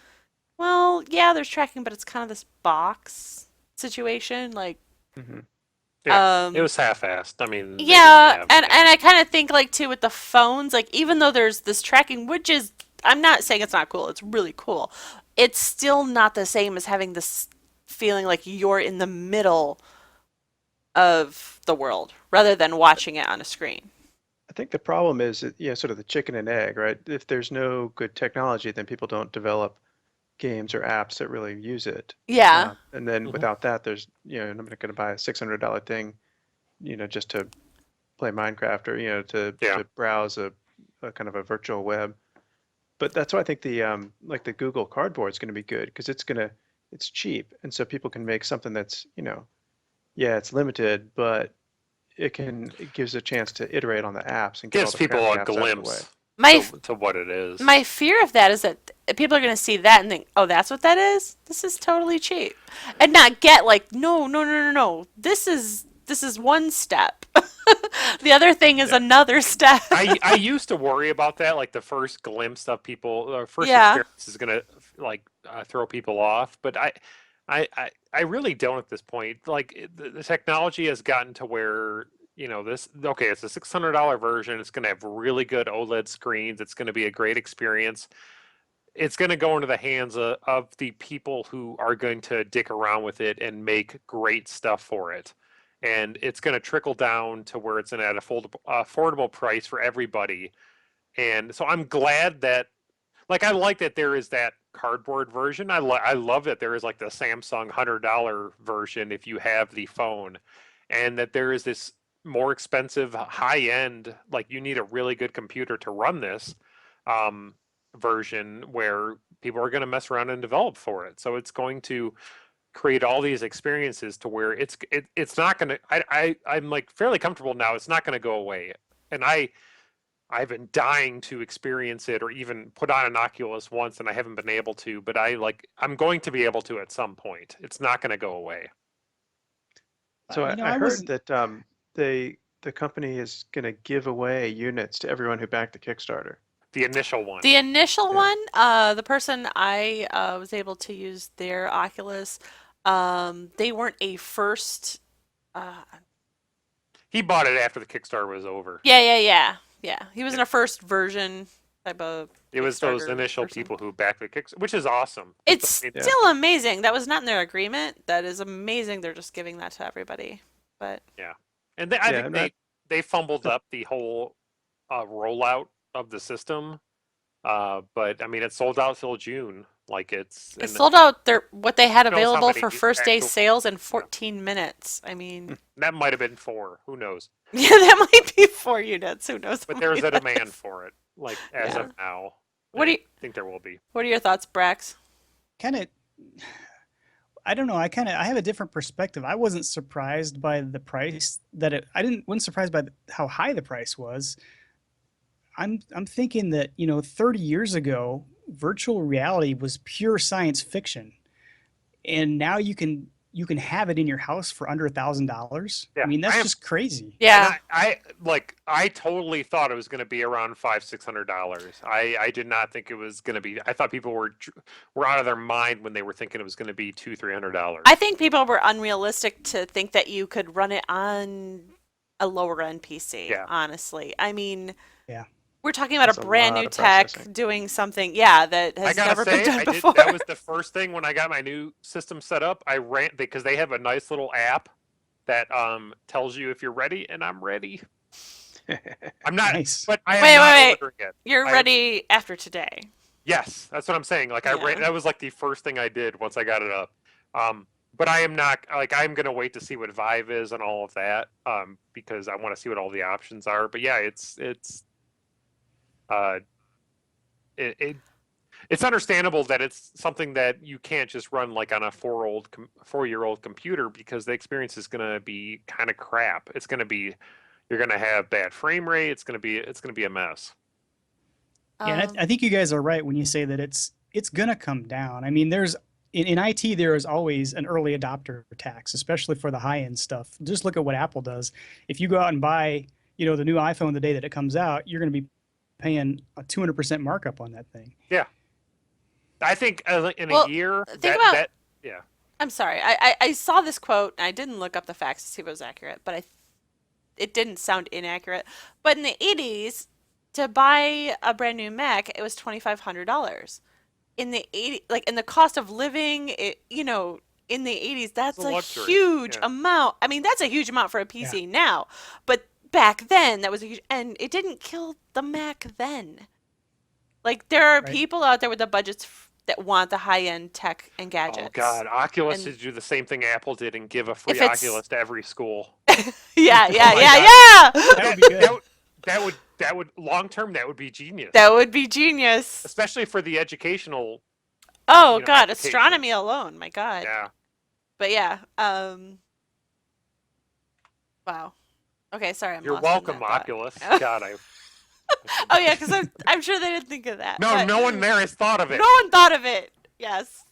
S4: well, yeah, there's tracking, but it's kind of this box situation, like.
S1: Mhm.
S7: Yeah, it was half-assed. I mean, they
S4: Yeah,
S7: didn't have-
S4: and I kind of think like too with the phones, like even though there's this tracking, which is, I'm not saying it's not cool, it's really cool. It's still not the same as having this feeling like you're in the middle of the world rather than watching it on a screen.
S1: I think the problem is, sort of the chicken and egg, right? If there's no good technology, then people don't develop games or apps that really use it.
S4: Yeah.
S1: And then
S7: Mhm.
S1: without that, there's, I'm not going to buy a $600 thing, just to play Minecraft or,
S7: Yeah.
S1: to browse a kind of a virtual web. But that's why I think the like the Google Cardboard is going to be good, because it's cheap, and so people can make something that's, it's limited, but it gives a chance to iterate on the apps and get all
S7: gives
S1: the
S7: people
S1: crappy
S7: a
S1: apps out of the way.
S7: glimpse.
S4: My
S7: to what it is.
S4: my fear of that is that people are going to see that and think, "Oh, that's what that is? This is totally cheap." And not get like, "No, no, no, no, no. This is one step. The other thing is another step."
S7: I used to worry about that, like the first glimpse of people, first
S4: Yeah.
S7: experience is gonna like throw people off. But I really don't at this point. Like the technology has gotten to where this. Okay, it's a $600 version. It's gonna have really good OLED screens. It's gonna be a great experience. It's going to go into the hands of the people who are going to dick around with it and make great stuff for it. And it's going to trickle down to where it's at an affordable price for everybody. And so I'm glad that, like, I like that there is that cardboard version. I love that there is like the Samsung $100 version if you have the phone, and that there is this more expensive high end, like you need a really good computer to run this. Version where people are going to mess around and develop for it. So it's going to create all these experiences to where it's not going to. I'm like fairly comfortable now. It's not going to go away, and I've been dying to experience it or even put on an Oculus once, and I haven't been able to. But I'm going to be able to at some point. It's not going to go away.
S1: So
S6: You know,
S1: I
S6: I
S1: heard
S6: wasn't-
S1: that the company is going to give away units to everyone who backed the Kickstarter.
S7: The initial one.
S4: The initial
S1: Yeah.
S4: one, the person I was able to use their Oculus, they weren't a first.
S7: He bought it after the Kickstarter was over.
S4: Yeah. He wasn't a first version type of.
S7: It was those
S4: Kickstarter
S7: initial
S4: person.
S7: people who backed the Kickstarter, which is awesome.
S4: It's
S7: I mean,
S4: still amazing. That was not in their agreement. That is amazing. They're just giving that to everybody. But
S7: and I
S1: Yeah,
S7: think
S1: and
S7: they fumbled up the whole rollout of the system. But I mean, it sold out till June. Like
S4: it
S7: and
S4: sold out what they had
S7: knows how
S4: available
S7: many
S4: for first day
S7: actual-
S4: sales in 14 minutes. I mean,
S7: that might have been 4. Who knows?
S4: yeah, that might be 4 units. Who knows?
S7: But
S4: how
S7: there's
S4: many
S7: a
S4: that
S7: demand
S4: is.
S7: for it. Like as
S4: Yeah.
S7: of now.
S4: What do
S7: I
S4: you
S7: think there will be?
S4: What are your thoughts, Brax?
S6: kind of I don't know. I have a different perspective. I wasn't surprised by the price wasn't surprised by how high the price was. I'm thinking that, 30 years ago, virtual reality was pure science fiction. And now you can have it in your house for under $1,000.
S7: Yeah,
S6: I mean, that's
S7: I am-
S6: just crazy.
S4: Yeah,
S7: And I totally thought it was going to be around $500-600. I did not think it was going to be. I thought people were out of their mind when they were thinking it was going to be $200-300.
S4: I think people were unrealistic to think that you could run it on a lower end PC.
S7: Yeah.
S4: Honestly, I mean,
S6: Yeah.
S4: we're talking about
S1: That's
S4: a
S1: a
S4: brand
S1: lot
S4: new
S1: of
S4: tech
S1: processing.
S4: doing something, that
S7: I
S4: has
S7: gotta
S4: never
S7: say,
S4: been done
S7: I did.
S4: before.
S7: That was the first thing when I got my new system set up. I ran because they have a nice little app that tells you if you're ready, and I'm ready. I'm not,
S6: Nice.
S7: but I am
S4: Wait,
S7: not
S4: wait.
S7: ordering it.
S4: You're
S7: I-
S4: ready after today.
S7: Yes, that's what I'm saying. Like I ran.
S4: Yeah.
S7: That was like the first thing I did once I got it up. But I am not like I'm gonna wait to see what Vive is and all of that. Because I want to see what all the options are. But yeah, it's understandable that it's something that you can't just run like on a 4-year-old computer because the experience is going to be kind of crap. It's going to be you're going to have bad frame rate. It's going to be a mess.
S6: Yeah, and I think you guys are right when you say that it's going to come down. I mean, there's in IT there is always an early adopter tax, especially for the high end stuff. Just look at what Apple does. If you go out and buy, the new iPhone the day that it comes out, you're going to be paying a 200% markup on that thing.
S7: Yeah, I think in
S4: Well,
S7: a year
S4: think about-
S7: that yeah.
S4: I'm sorry. I saw this quote, and I didn't look up the facts to see if it was accurate, but it didn't sound inaccurate. But in the 80s, to buy a brand new Mac, it was $2,500. In the 80s, like in the cost of living, in the 80s, that's
S7: It's a
S4: a
S7: luxury,
S4: huge
S7: yeah.
S4: amount. I mean, that's a huge amount for a PC now, but back then that was a huge, and it didn't kill the Mac then. Like there are
S6: Right.
S4: people out there with the budgets that want the high-end tech and gadgets.
S7: Oh God, Oculus
S4: And-
S7: should do the same thing Apple did and give a free
S4: If it's-
S7: Oculus to every school.
S4: Yeah,
S7: my
S6: That would be good.
S7: That would long term that would be genius.
S4: That would be genius.
S7: Especially for the educational.
S4: Oh
S7: God,
S4: God,
S7: applications.
S4: astronomy alone, my God.
S7: Yeah.
S4: But yeah, wow. Okay, sorry, I'm
S7: You're
S4: lost in
S7: welcome,
S4: that thought.
S7: Oculus. God,
S4: Oh yeah, because I'm sure they didn't think of that.
S7: No,
S4: but
S7: no one there has thought of it.
S4: no one thought of it. Yes.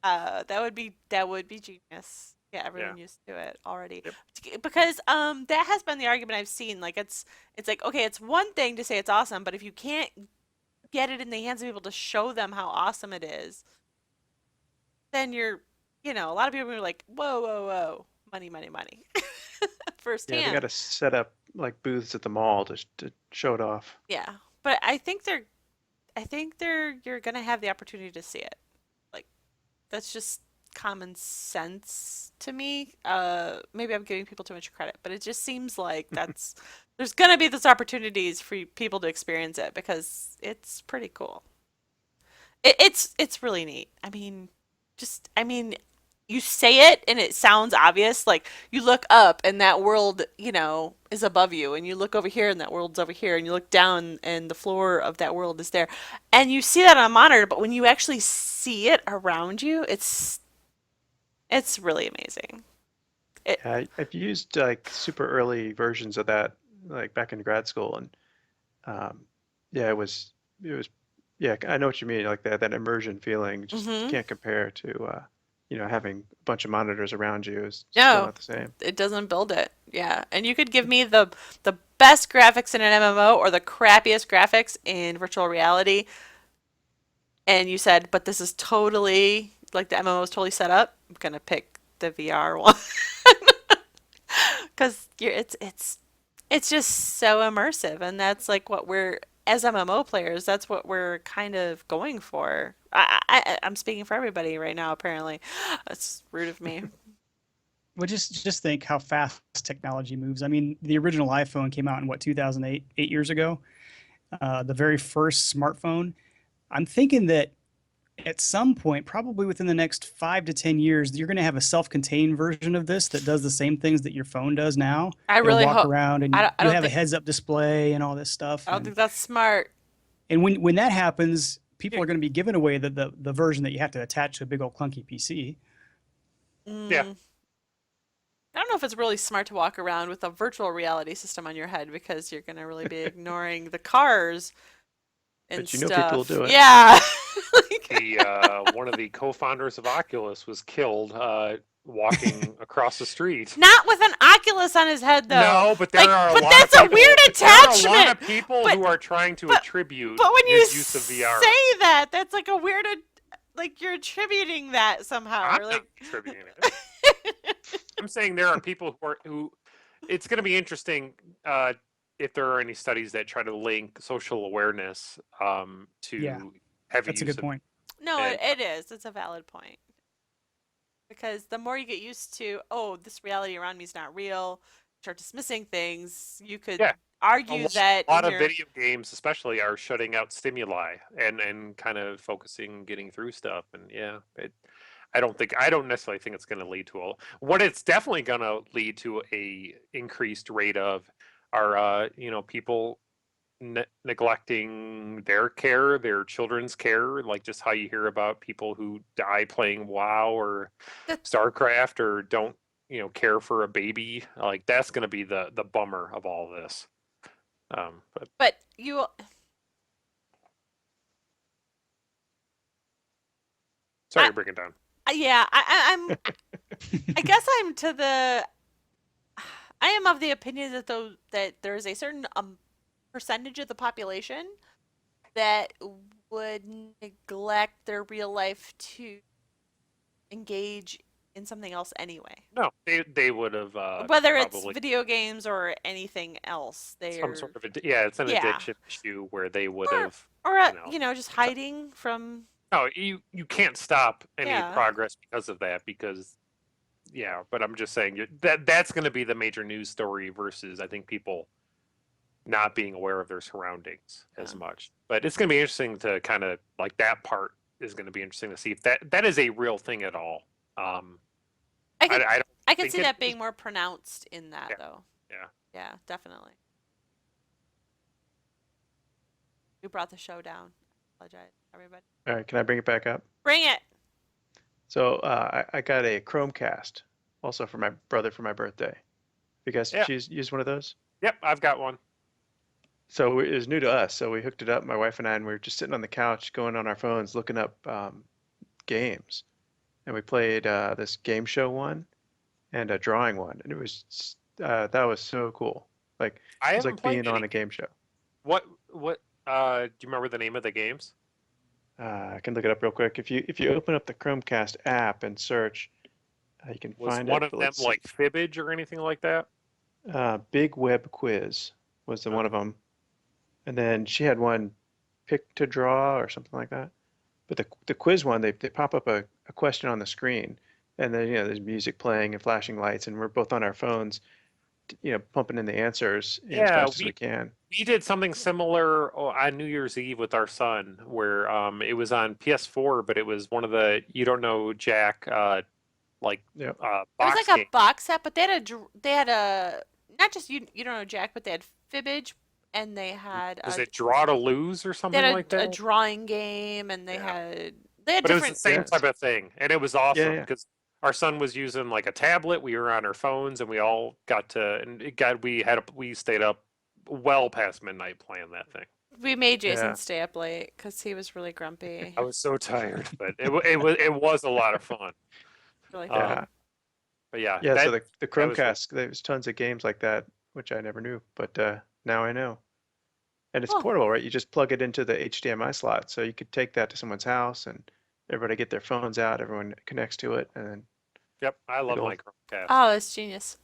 S4: That would be genius. Yeah, everyone used to it already.
S7: Yep.
S4: Because that has been the argument I've seen. Like it's like, okay, it's one thing to say it's awesome, but if you can't get it in the hands of people to show them how awesome it is, then you're, a lot of people are like, whoa, whoa, whoa, money, money, money.
S1: Yeah,
S4: Firsthand.
S1: they got to set up like booths at the mall to show it off.
S4: Yeah, but I think you're gonna have the opportunity to see it. Like, that's just common sense to me. Maybe I'm giving people too much credit, but it just seems like there's gonna be those opportunities for people to experience it because it's pretty cool. It's really neat. I mean, you say it and it sounds obvious. Like you look up and that world, is above you, and you look over here and that world's over here, and you look down and the floor of that world is there, and you see that on a monitor. But when you actually see it around you, it's really amazing.
S1: Yeah, I've used like super early versions of that, like back in grad school, and yeah, yeah, I know what you mean, like that immersion feeling just
S4: Mhm.
S1: can't compare to having a bunch of monitors around you is still
S4: No,
S1: not the same.
S4: it doesn't build it. Yeah, and you could give me the best graphics in an MMO or the crappiest graphics in virtual reality, and you said, but this is totally like the MMO is totally set up. I'm gonna pick the VR one because it's just so immersive, and that's like what we're as MMO players. That's what we're kind of going for. I'm speaking for everybody right now. Apparently, that's rude of me.
S6: Well, just think how fast technology moves. I mean, the original iPhone came out in what, 2008, 8 years ago. The very first smartphone. I'm thinking that at some point, probably within the next 5 to 10 years, you're going to have a self-contained version of this that does the same things that your phone does now.
S4: I
S6: It'll
S4: really
S6: walk
S4: hope.
S6: around and
S4: I
S6: you'll
S4: don't
S6: have a
S4: think.
S6: heads-up display and all this stuff.
S4: I don't think that's smart.
S6: And when that happens, people are going to be giving away the version that you have to attach to a big old clunky PC.
S7: Yeah.
S4: I don't know if it's really smart to walk around with a virtual reality system on your head because you're going to really be ignoring the cars and
S1: But people will
S4: stuff.
S1: do it.
S4: Yeah.
S7: One of the co-founders of Oculus was killed walking across the street.
S4: Not with an Oculus on his head, though.
S7: No, but there are a
S4: but
S7: lot
S4: that's
S7: of
S4: a
S7: people,
S4: weird
S7: there are a lot
S4: attachment.
S7: of people
S4: But-
S7: who are trying to
S4: but-
S7: attribute
S4: But when you
S7: his use of VR.
S4: say that, that's like a weird, like you're attributing that somehow.
S7: I'm
S4: Or
S7: not
S4: like,
S7: attributing it. I'm saying there are people who it's going to be interesting if there are any studies that try to link social awareness to
S6: Yeah,
S7: heavy
S6: That's a
S7: use
S6: good
S7: of
S6: point.
S4: no,
S7: And-
S4: it is. It's a valid point. Because the more you get used to, oh, this reality around me is not real, start dismissing things, you could
S7: Yeah.
S4: argue that
S7: a lot
S4: in
S7: of
S4: your,
S7: video games especially are shutting out stimuli and kind of focusing getting through stuff, and I don't necessarily think it's going to lead to what it's definitely going to lead to a increased rate of are people neglecting their children's care, like just how you hear about people who die playing WoW or
S4: That's-
S7: StarCraft or don't care for a baby. Like that's going to be the bummer of all this.
S4: but you,
S7: Sorry to bring it down.
S4: yeah, I'm, I guess I am of the opinion that there is a certain percentage of the population that would neglect their real life to engage in something else anyway.
S7: No, they would have
S4: Whether it's
S7: probably
S4: video games or anything else,
S7: some sort of it's an
S4: Yeah.
S7: addiction issue where they would have.
S4: or
S7: you know,
S4: just hiding from.
S7: No, you can't stop any
S4: Yeah.
S7: progress because of that. Because but I'm just saying that's going to be the major news story versus I think people not being aware of their surroundings as
S4: Yeah.
S7: much. But it's going to be interesting to kind of like that part is going to be interesting to see if that is a real thing at all.
S4: I could,
S7: I don't
S4: I could
S7: think
S4: see
S7: it
S4: that
S7: is.
S4: being more pronounced in that,
S7: Yeah.
S4: though.
S7: Yeah.
S4: Yeah, definitely. You brought the show down. I apologize, everybody.
S1: All right, can I bring it back up?
S4: Bring it.
S1: So I got a ChromeCast also for my brother for my birthday. You guys
S7: Yeah.
S1: use one of those?
S7: Yep, I've got one.
S1: so it was new to us. So we hooked it up, my wife and I, and we were just sitting on the couch, going on our phones, looking up games, and we played this game show one and a drawing one, and it was that was so cool. Like
S7: I
S1: it was
S7: haven't
S1: like
S7: played
S1: being on
S7: any.
S1: a game show.
S7: What do you remember the name of the games?
S1: I can look it up real quick. If you open up the ChromeCast app and search, you can
S7: Was
S1: find
S7: one
S1: it.
S7: of
S1: But
S7: them
S1: let's see.
S7: like Fibbage or anything like that?
S1: Big Web Quiz was the one of them, and then she had one, Pick to Draw or something like that. But the quiz one, they pop up a question on the screen, and then there's music playing and flashing lights, and we're both on our phones, pumping in the answers as
S7: Yeah,
S1: fast as we can.
S7: we did something similar on New Year's Eve with our son, where it was on PS4, but it was one of the You Don't Know Jack like
S1: Yep.
S4: It was
S7: box
S4: like a
S7: game.
S4: box set, but they had a not just you don't know Jack, but they had Fibbage, and they had
S7: Was it Draw to Lose or
S4: they
S7: something
S4: had
S7: like
S4: a
S7: that?
S4: drawing game, and they
S7: Yeah.
S4: had
S7: But it was the
S4: different.
S7: same
S1: Yeah.
S7: type of thing, and it was awesome
S1: Yeah.
S7: because our son was using like a tablet. We were on our phones, and we all got to. And we stayed up well past midnight playing that thing.
S4: We made Jason
S1: Yeah.
S4: stay up late because he was really grumpy.
S7: I was so tired, but it was a lot of fun.
S4: Really
S7: Um,
S4: fun.
S7: But yeah,
S1: Yeah, so
S7: that
S1: the
S7: that was really-
S1: Chromecast, there's tons of games like that, which I never knew, but now I know. And it's
S4: Cool.
S1: portable, right? You just plug it into the HDMI slot, so you could take that to someone's house and everybody get their phones out, everyone connects to it, and then
S7: Yep, I love
S1: old-
S7: my Chromecast.
S4: Oh, that's genius.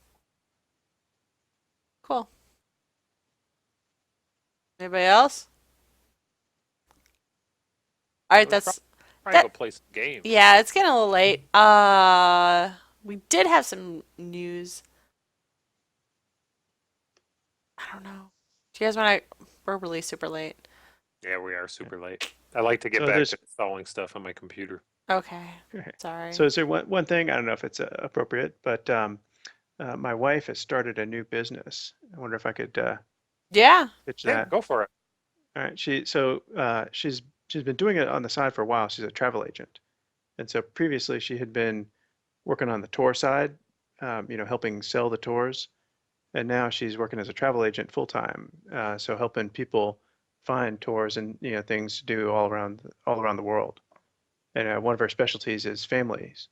S4: Cool. Anybody else? All right,
S7: Let's
S4: that's
S7: Probably go play some games.
S4: yeah. It's getting a little late. We did have some news. I don't know. Do you guys want to? We're really super late.
S7: Yeah, we are super late. I like to get
S1: So
S7: back
S1: there's-
S7: to installing stuff on my computer.
S4: Okay.
S1: Okay.
S4: Sorry.
S1: So is there one thing, I don't know if it's appropriate, but my wife has started a new business. I wonder if I could
S4: yeah.
S1: pitch
S7: Yeah,
S1: that.
S7: go for it.
S1: All right. She's been doing it on the side for a while. She's a travel agent. And so previously she had been working on the tour side, helping sell the tours. And now she's working as a travel agent full time. So helping people find tours and things to do all around the world. And one of her specialties is families.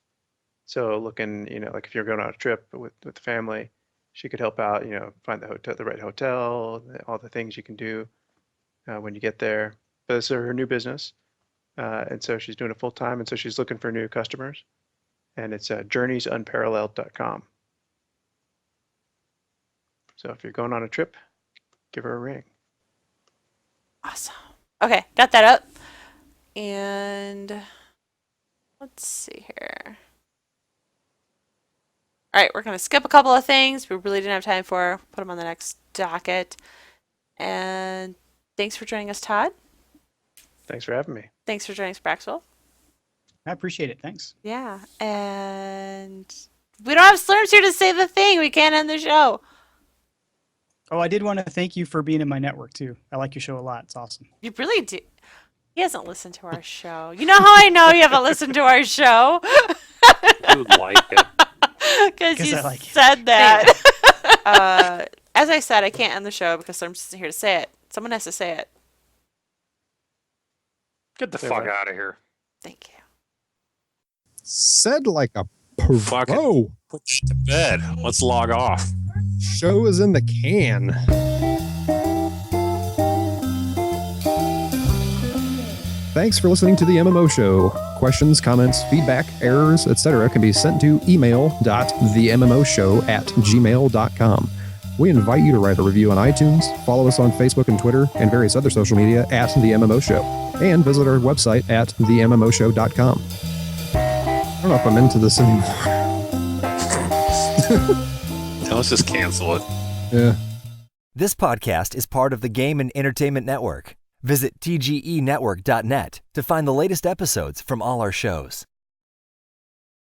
S1: So looking, like if you're going on a trip with the family, she could help out, find the right hotel, all the things you can do when you get there. But this is her new business, and so she's doing it full time, and so she's looking for new customers, and it's journeysunparalleled.com. So if you're going on a trip, give her a ring.
S4: Awesome. Okay, got that up. And let's see here. All right, we're going to skip a couple of things we really didn't have time for. Put them on the next docket. And thanks for joining us, Todd.
S1: Thanks for having me.
S4: Thanks for joining us, Braxwolf.
S6: I appreciate it. Thanks.
S4: Yeah, and we don't have Slurms here to say the thing. We can't end the show.
S6: Oh, I did want to thank you for being in my network too. I like your show a lot. It's awesome.
S4: You really do. He hasn't listened to our show. You know how I know you haven't listened to our show?
S7: You like it.
S4: Because you
S6: I like it.
S4: said that. As I said, I can't end the show because I'm just here to say it. Someone has to say it.
S7: Get the
S1: Say
S7: fuck
S1: what?
S7: out of here.
S4: Thank you.
S3: Said like a
S7: Fuck it.
S3: pro.
S7: Put that to bed. Let's log off.
S3: Show is in the can. Thanks for listening to the MMO Show. Questions, comments, feedback, errors, etc. can be sent to email.themmoshow@gmail.com. We invite you to write a review on iTunes, follow us on Facebook and Twitter, and various other social media at The MMO Show, and visit our website at themmoshow.com. I don't know if I'm into this anymore.
S7: Let's just cancel it.
S3: Yeah.
S5: This podcast is part of the Game and Entertainment Network. Visit tgenetwork.net to find the latest episodes from all our shows.